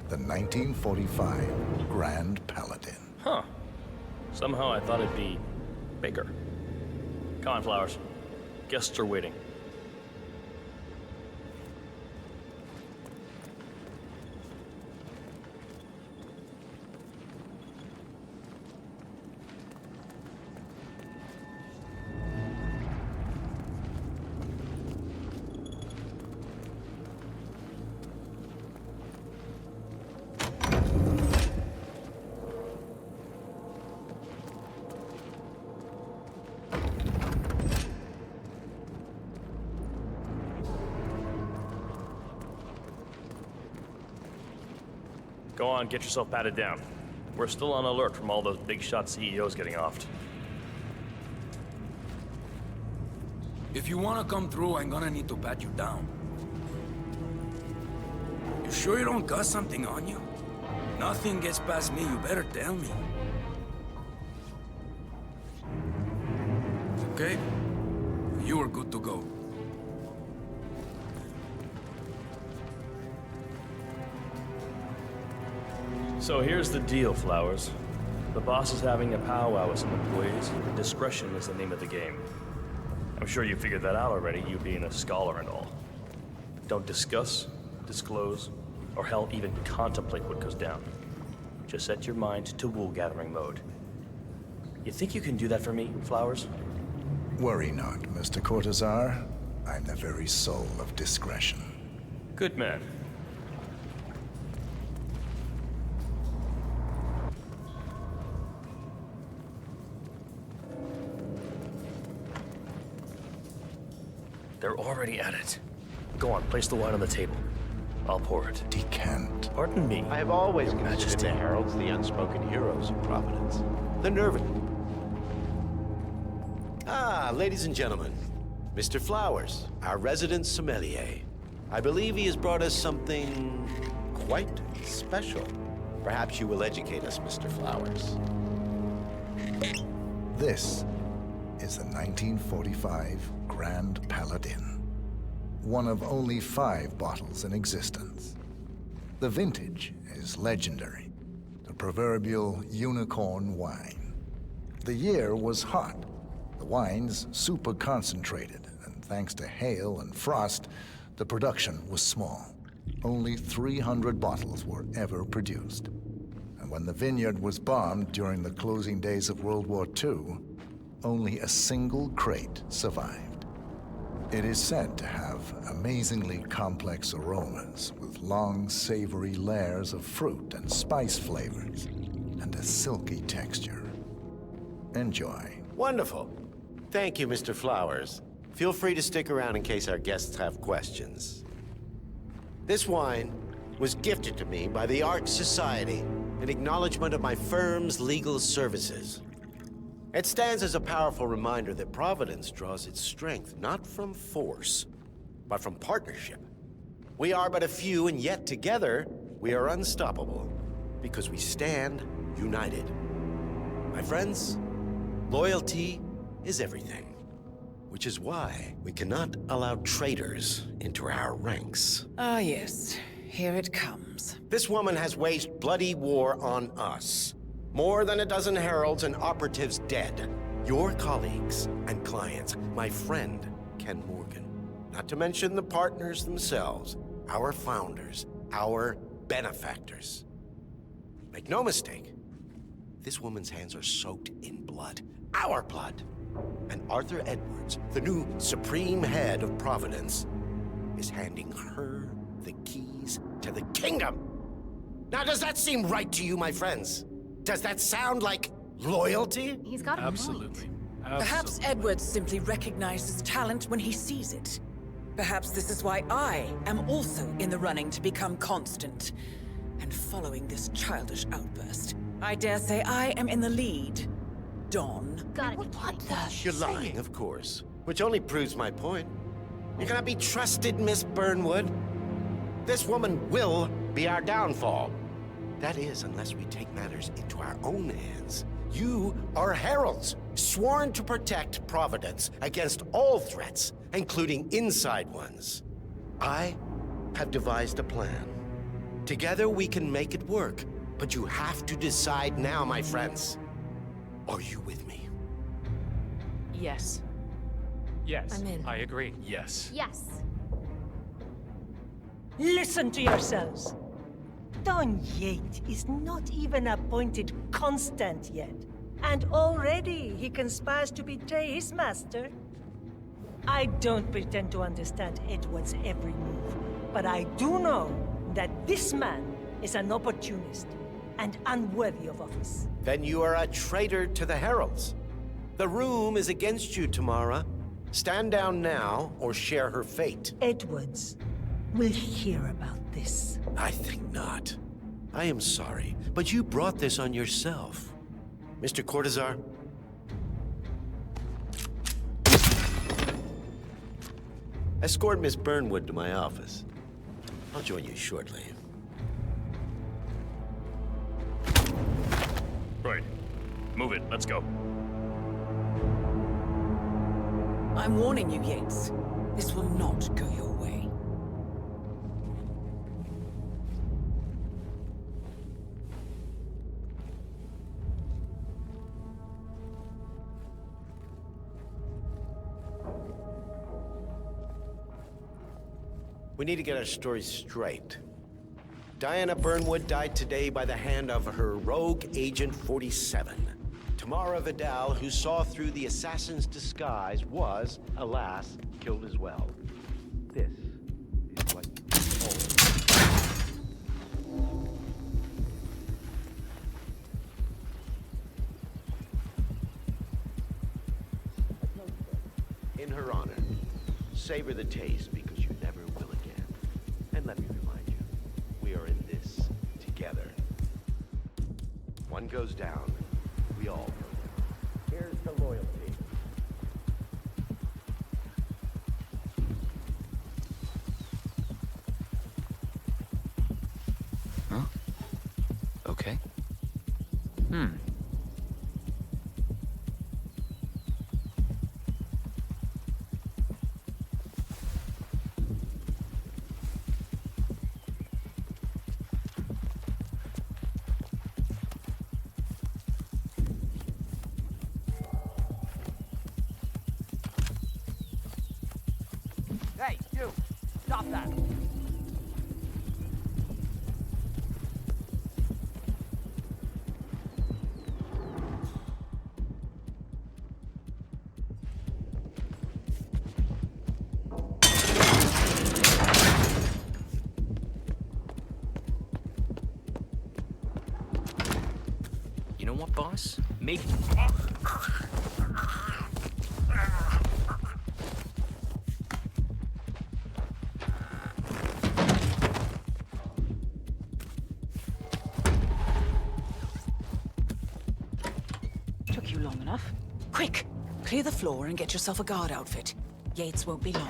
the 1945 Grand Paladin. Huh. Somehow I thought it'd be bigger. Come on, Flowers. Guests are waiting. Go on, get yourself patted down. We're still on alert from all those big shot CEOs getting offed. If you wanna come through, I'm gonna need to pat you down. You sure you don't got something on you? Nothing gets past me, you better tell me. Okay? You are good to go. So here's the deal, Flowers. The boss is having a powwow with some employees. Discretion is the name of the game. I'm sure you figured that out already, you being a scholar and all. Don't discuss, disclose, or hell, even contemplate what goes down. Just set your mind to wool-gathering mode. You think you can do that for me, Flowers? Worry not, Mr. Cortazar. I'm the very soul of discretion. Good man. They're already at it. Go on, place the wine on the table. I'll pour it. Decant. Pardon me. I have always Your considered Majesty. the heralds the unspoken heroes of Providence. The nerve. Ah, ladies and gentlemen, Mr. Flowers, our resident sommelier. I believe he has brought us something quite special. Perhaps you will educate us, Mr. Flowers. This is the 1945 Grand Paladin, one of only 5 bottles in existence. The vintage is legendary, the proverbial unicorn wine. The year was hot, the wine's super concentrated, and thanks to hail and frost, the production was small. Only 300 bottles were ever produced. And when the vineyard was bombed during the closing days of World War II, only a single crate survived. It is said to have amazingly complex aromas with long, savory layers of fruit and spice flavors, and a silky texture. Enjoy. Wonderful. Thank you, Mr. Flowers. Feel free to stick around in case our guests have questions. This wine was gifted to me by the Art Society in acknowledgement of my firm's legal services. It stands as a powerful reminder that Providence draws its strength not from force, but from partnership. We are but a few, and yet together we are unstoppable because we stand united. My friends, loyalty is everything, which is why we cannot allow traitors into our ranks. Ah, yes. Here it comes. This woman has waged bloody war on us. More than a dozen heralds and operatives dead. Your colleagues and clients, my friend, Ken Morgan. Not to mention the partners themselves, our founders, our benefactors. Make no mistake, this woman's hands are soaked in blood. Our blood. And Arthur Edwards, the new supreme head of Providence, is handing her the keys to the kingdom. Now, does that seem right to you, my friends? Does that sound like loyalty? He's got a Absolutely. Perhaps Edwards simply recognizes talent when he sees it. Perhaps this is why I am also in the running to become constant. And following this childish outburst, I dare say I am in the lead. Dawn. Gotta be kidding. You're lying, of course. Which only proves my point. You cannot be trusted, Miss Burnwood. This woman will be our downfall. That is, unless we take matters into our own hands. You are heralds, sworn to protect Providence against all threats, including inside ones. I have devised a plan. Together we can make it work, but you have to decide now, my friends. Are you with me? Yes. Yes, I'm in. I agree. Yes. Yes. Listen to yourselves. Don Yates is not even appointed constant yet. And already he conspires to betray his master. I don't pretend to understand Edward's every move, but I do know that this man is an opportunist and unworthy of office. Then you are a traitor to the heralds. The room is against you, Tamara. Stand down now or share her fate. Edwards will hear about this. I think not. I am sorry, but you brought this on yourself. Mr. Cortazar? Escort Miss Burnwood to my office. I'll join you shortly. Right. Move it. Let's go. I'm warning you, Yates. This will not go your way. We need to get our story straight. Diana Burnwood died today by the hand of her rogue Agent 47. Tamara Vidal, who saw through the assassin's disguise, was, alas, killed as well. This is what in her honor, savor the taste because you never will again. And let me remind you, we are in this together. One goes down, we all go down. Here's the loyalty. Huh? Okay. Hey, you! Stop that! You know what, boss? Maybe... Took you long enough. Quick! Clear the floor and get yourself a guard outfit. Yates won't be long.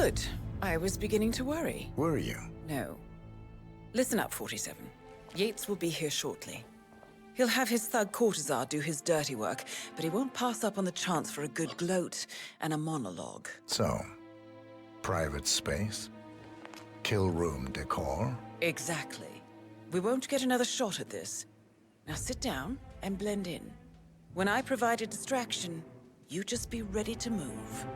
Good. I was beginning to worry. Were you? No. Listen up, 47. Yates will be here shortly. He'll have his thug courtesan do his dirty work, but he won't pass up on the chance for a good gloat and a monologue. So, private space? Kill room decor? Exactly. We won't get another shot at this. Now sit down and blend in. When I provide a distraction, you just be ready to move.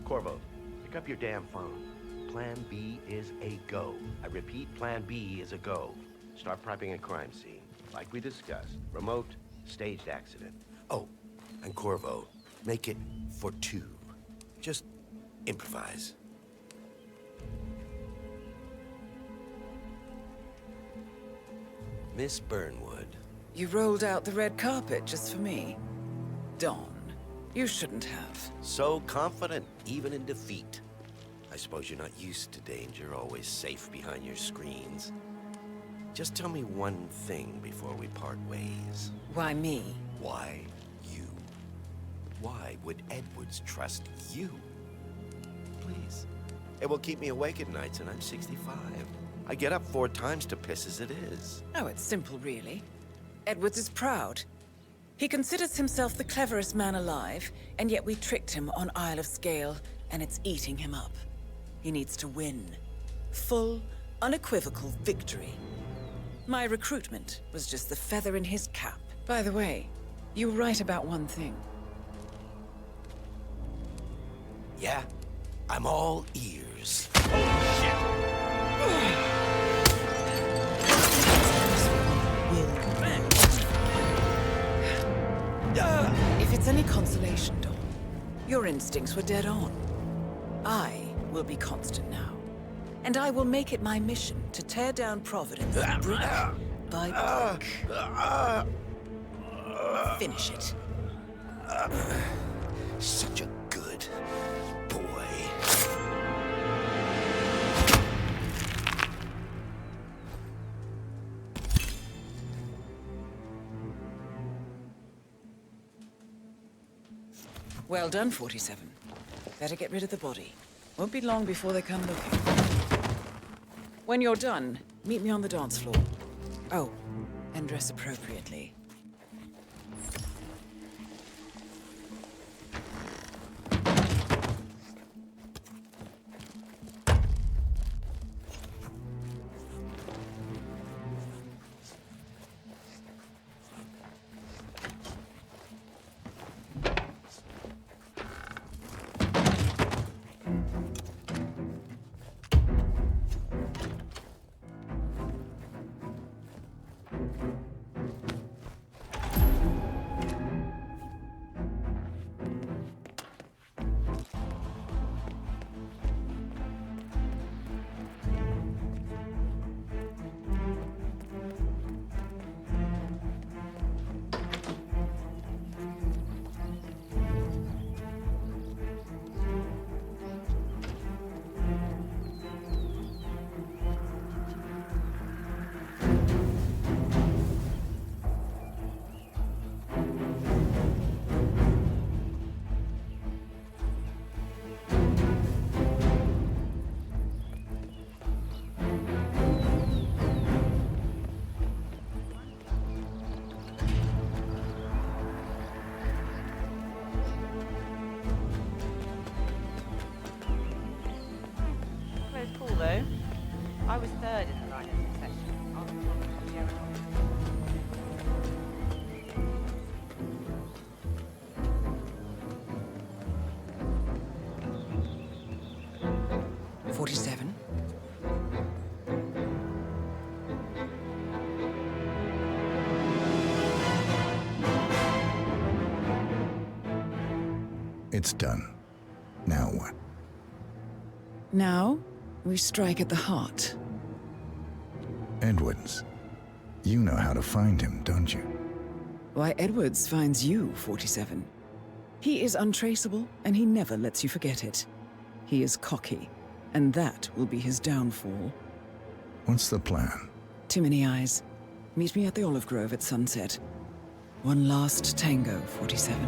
Corvo, pick up your damn phone. Plan B is a go. I repeat, Plan B is a go. Start prepping a crime scene. Like we discussed, remote, staged accident. Oh, and Corvo, make it for 2. Just improvise. Miss Burnwood. You rolled out the red carpet just for me. Dawn, you shouldn't have. So confident, even in defeat. I suppose you're not used to danger, always safe behind your screens. Just tell me one thing before we part ways. Why me? Why you? Why would Edwards trust you? Please. It will keep me awake at nights, and I'm 65. I get up 4 times to piss as it is. Oh, it's simple, really. Edwards is proud. He considers himself the cleverest man alive, and yet we tricked him on Isle of Scale, and it's eating him up. He needs to win. Full, unequivocal victory. My recruitment was just the feather in his cap. By the way, you were right about one thing. Yeah? I'm all ears. If it's any consolation, Dawn, your instincts were dead on. I will be constant now, and I will make it my mission to tear down Providence brick by brick. Finish it. Such a good boy. Well done, 47. Better get rid of the body. Won't be long before they come looking. When you're done, meet me on the dance floor. Oh, and dress appropriately. I was 3rd in the line of succession. 47. It's done. Now what? Now, we strike at the heart. Edwards. You know how to find him, don't you? Why, Edwards finds you, 47. He is untraceable, and he never lets you forget it. He is cocky, and that will be his downfall. What's the plan? Too many eyes. Meet me at the olive grove at sunset. One last tango, 47.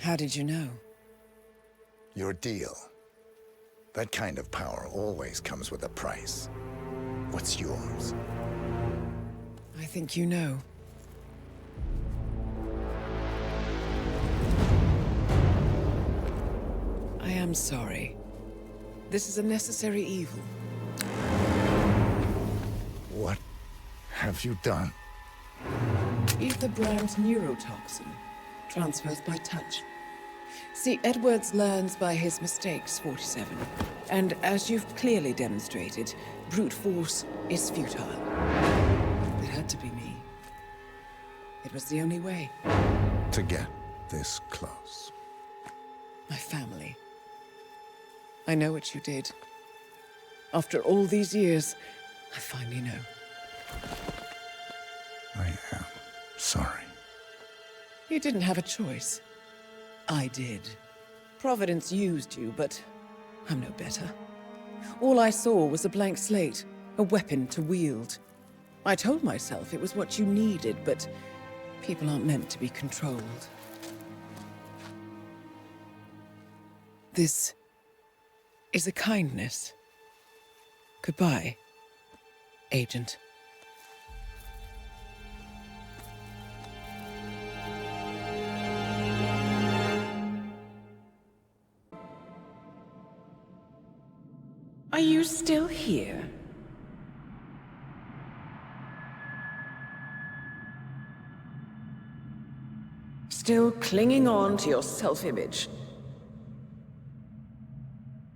How did you know? Your deal. That kind of power always comes with a price. What's yours? I think you know. I am sorry. This is a necessary evil. What have you done? Ether brand neurotoxin. Transfers by touch. See, Edwards learns by his mistakes, 47. And as you've clearly demonstrated, brute force is futile. It had to be me. It was the only way. To get this close. My family. I know what you did. After all these years, I finally know. I am sorry. You didn't have a choice. I did. Providence used you, but I'm no better. All I saw was a blank slate, a weapon to wield. I told myself it was what you needed, but people aren't meant to be controlled. This is a kindness. Goodbye, Agent. Are you still here? Still clinging on to your self-image?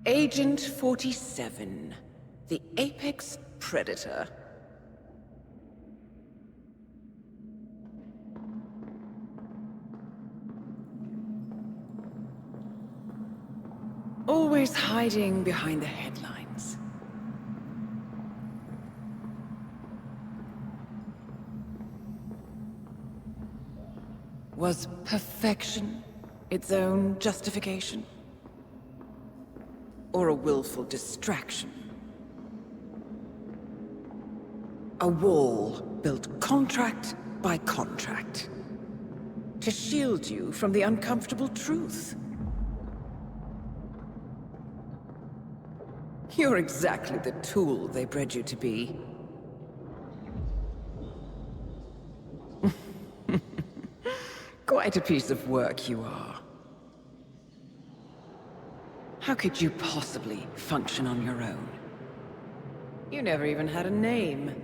Agent 47, the apex predator. Always hiding behind the headlines. Was perfection its own justification? Or a willful distraction? A wall built contract by contract to shield you from the uncomfortable truth. You're exactly the tool they bred you to be. Quite a piece of work you are. How could you possibly function on your own? You never even had a name.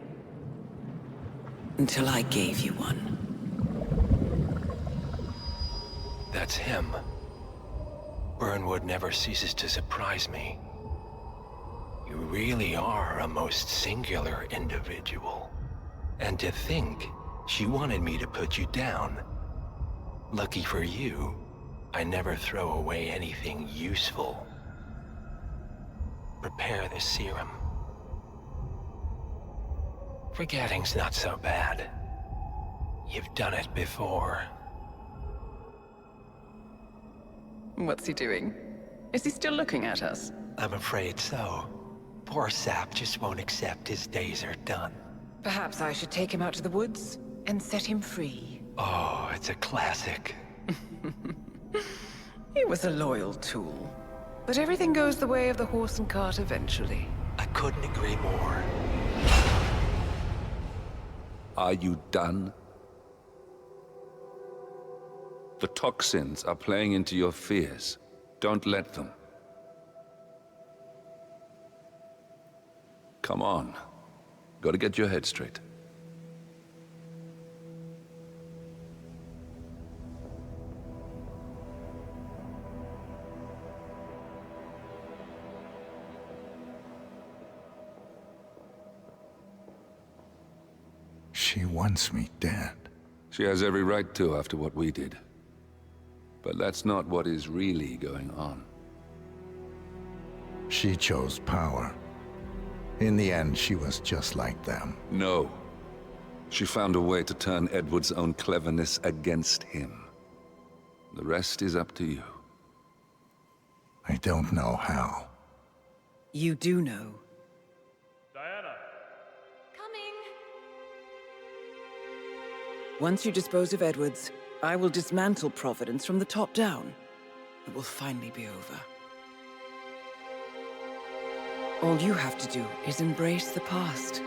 Until I gave you one. That's him. Burnwood never ceases to surprise me. You really are a most singular individual. And to think she wanted me to put you down. Lucky for you, I never throw away anything useful. Prepare the serum. Forgetting's not so bad. You've done it before. What's he doing? Is he still looking at us? I'm afraid so. Poor sap just won't accept his days are done. Perhaps I should take him out to the woods and set him free. Oh, it's a classic. He was a loyal tool. But everything goes the way of the horse and cart eventually. I couldn't agree more. Are you done? The toxins are playing into your fears. Don't let them. Come on. Gotta get your head straight. she wants me dead. She has every right to after what we did. But that's not what is really going on. She chose power. In the end, she was just like them. No. She found a way to turn Edward's own cleverness against him. The rest is up to you. I don't know how. You do know. Diana! Coming! Once you dispose of Edwards, I will dismantle Providence from the top down. It will finally be over. All you have to do is embrace the past.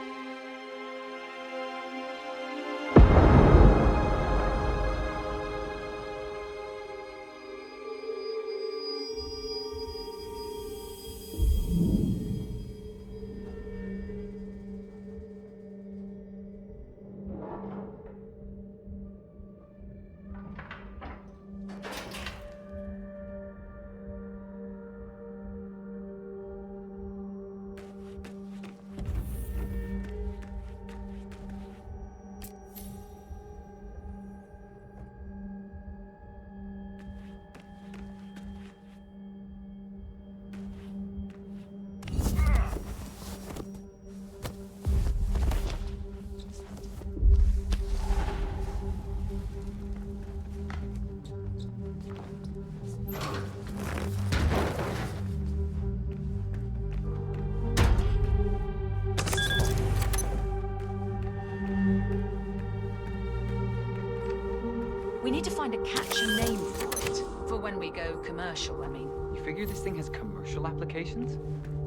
We need to find a catchy name for it. For when we go commercial, I mean. You figure this thing has commercial applications?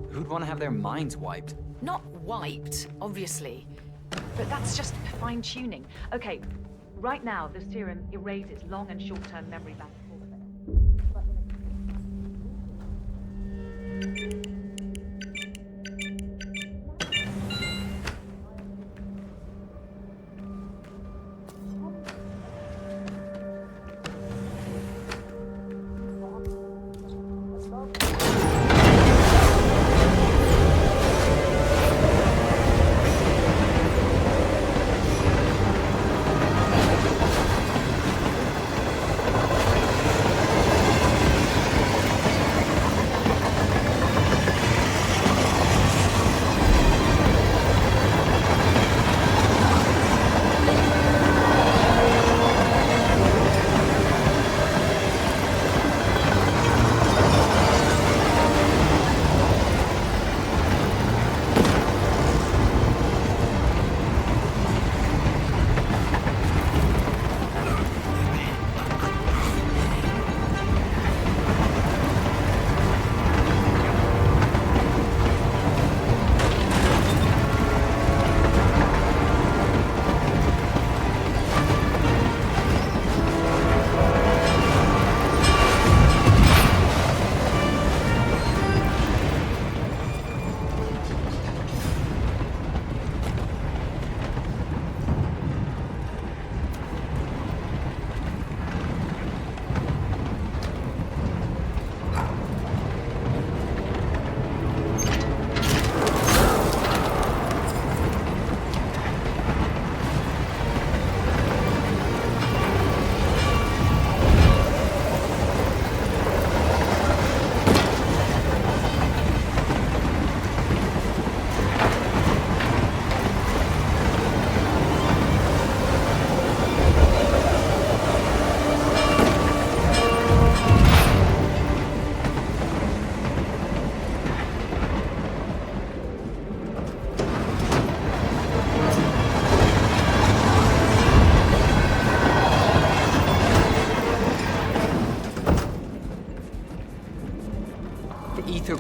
Who'd want to have their minds wiped? Not wiped, obviously. But that's just fine-tuning. Okay, right now, the serum erases long and short-term memory banks.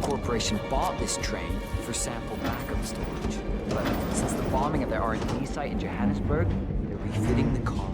Corporation bought this train for sample backup storage. But since the bombing of their R&D site in Johannesburg, they're refitting the cars.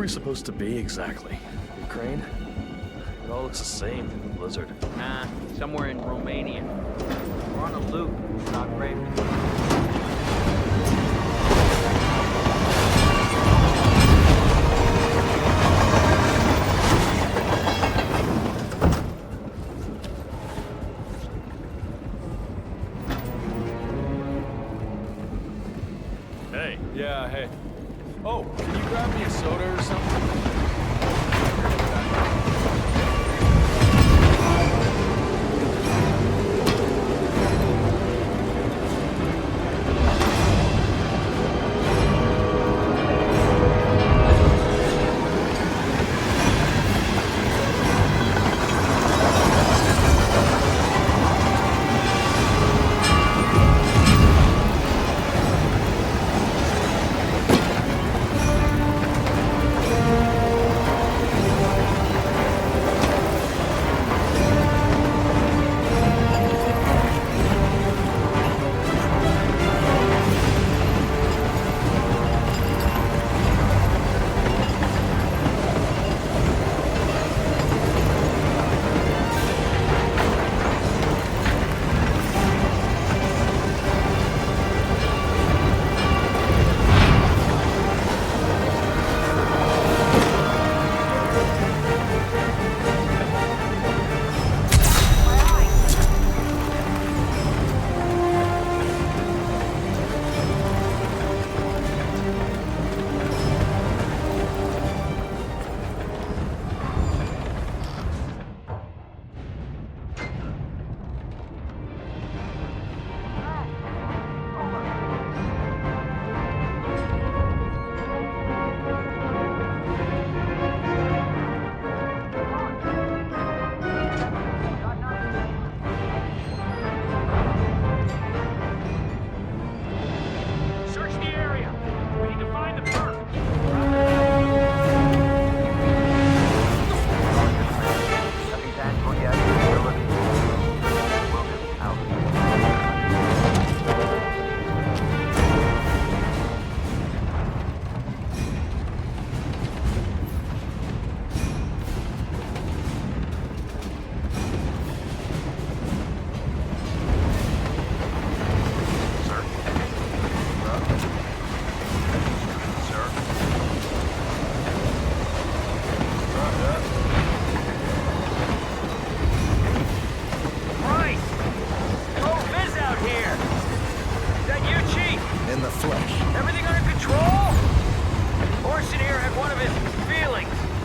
we supposed to be exactly? Ukraine? It all looks the same in the blizzard. Nah, somewhere in Romania. We're on a loop, not brave. Hey. Yeah, hey. Oh, can you grab me a soda or something?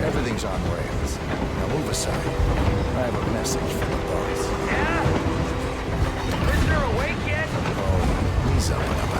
Everything's on rails. Now move aside. I have a message from the boss. Yeah? Prisoner awake yet? Oh, he's up and about.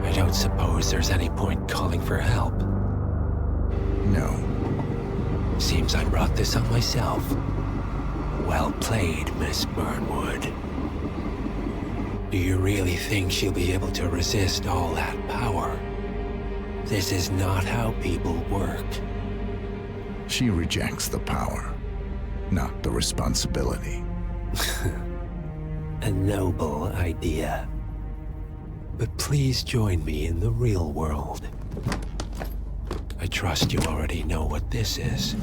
I don't suppose there's any point calling for help. No. Seems I brought this on myself. Well played, Miss Burnwood. Do you really think she'll be able to resist all that power? This is not how people work. She rejects the power, not the responsibility. A noble idea. But please join me in the real world. I trust you already know what this is.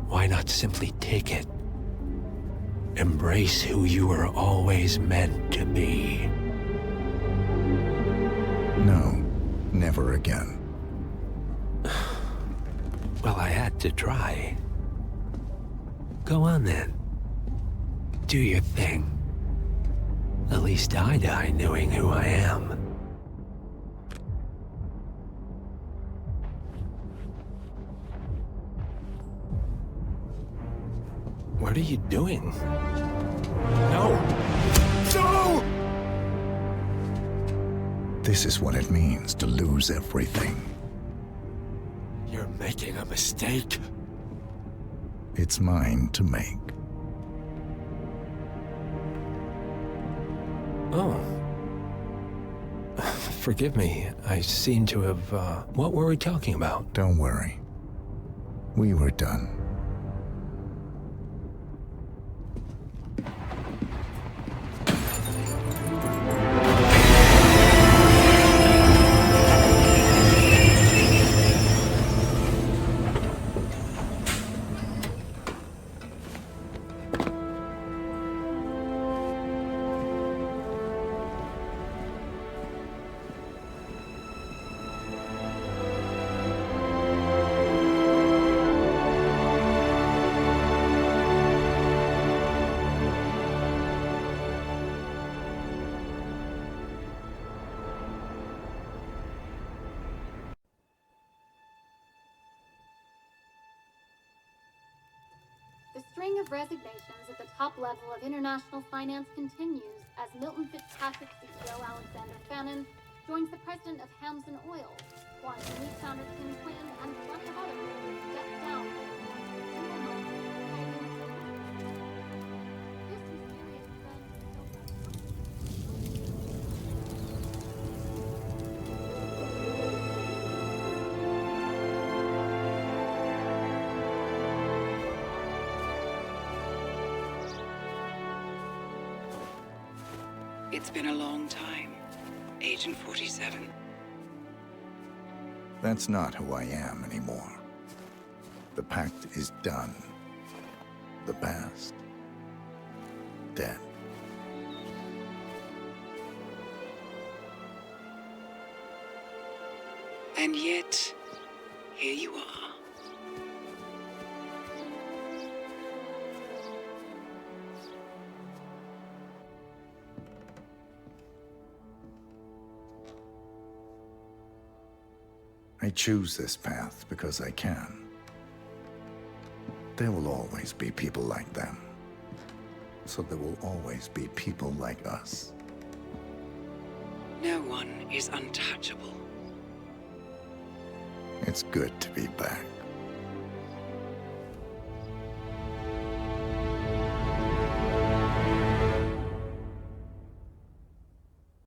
Why not simply take it? Embrace who you were always meant to be. No, never again. Well, I had to try. Go on then. Do your thing. At least I die knowing who I am. What are you doing? No! No! This is what it means to lose everything. You're making a mistake. It's mine to make. Oh. Forgive me. I seem to have, what were we talking about? Don't worry. We were done. The string of resignations at the top level of international finance continues as Milton Fitzpatrick CEO Alexander Fannin joins the president of Hamson Oil, Quantum Leap founder Tim Quinn, and plenty of other leaders step down. It's been a long time, Agent 47. That's not who I am anymore. The pact is done. The past, dead. And yet, here you are. I choose this path because I can. There will always be people like them. So there will always be people like us. No one is untouchable. It's good to be back.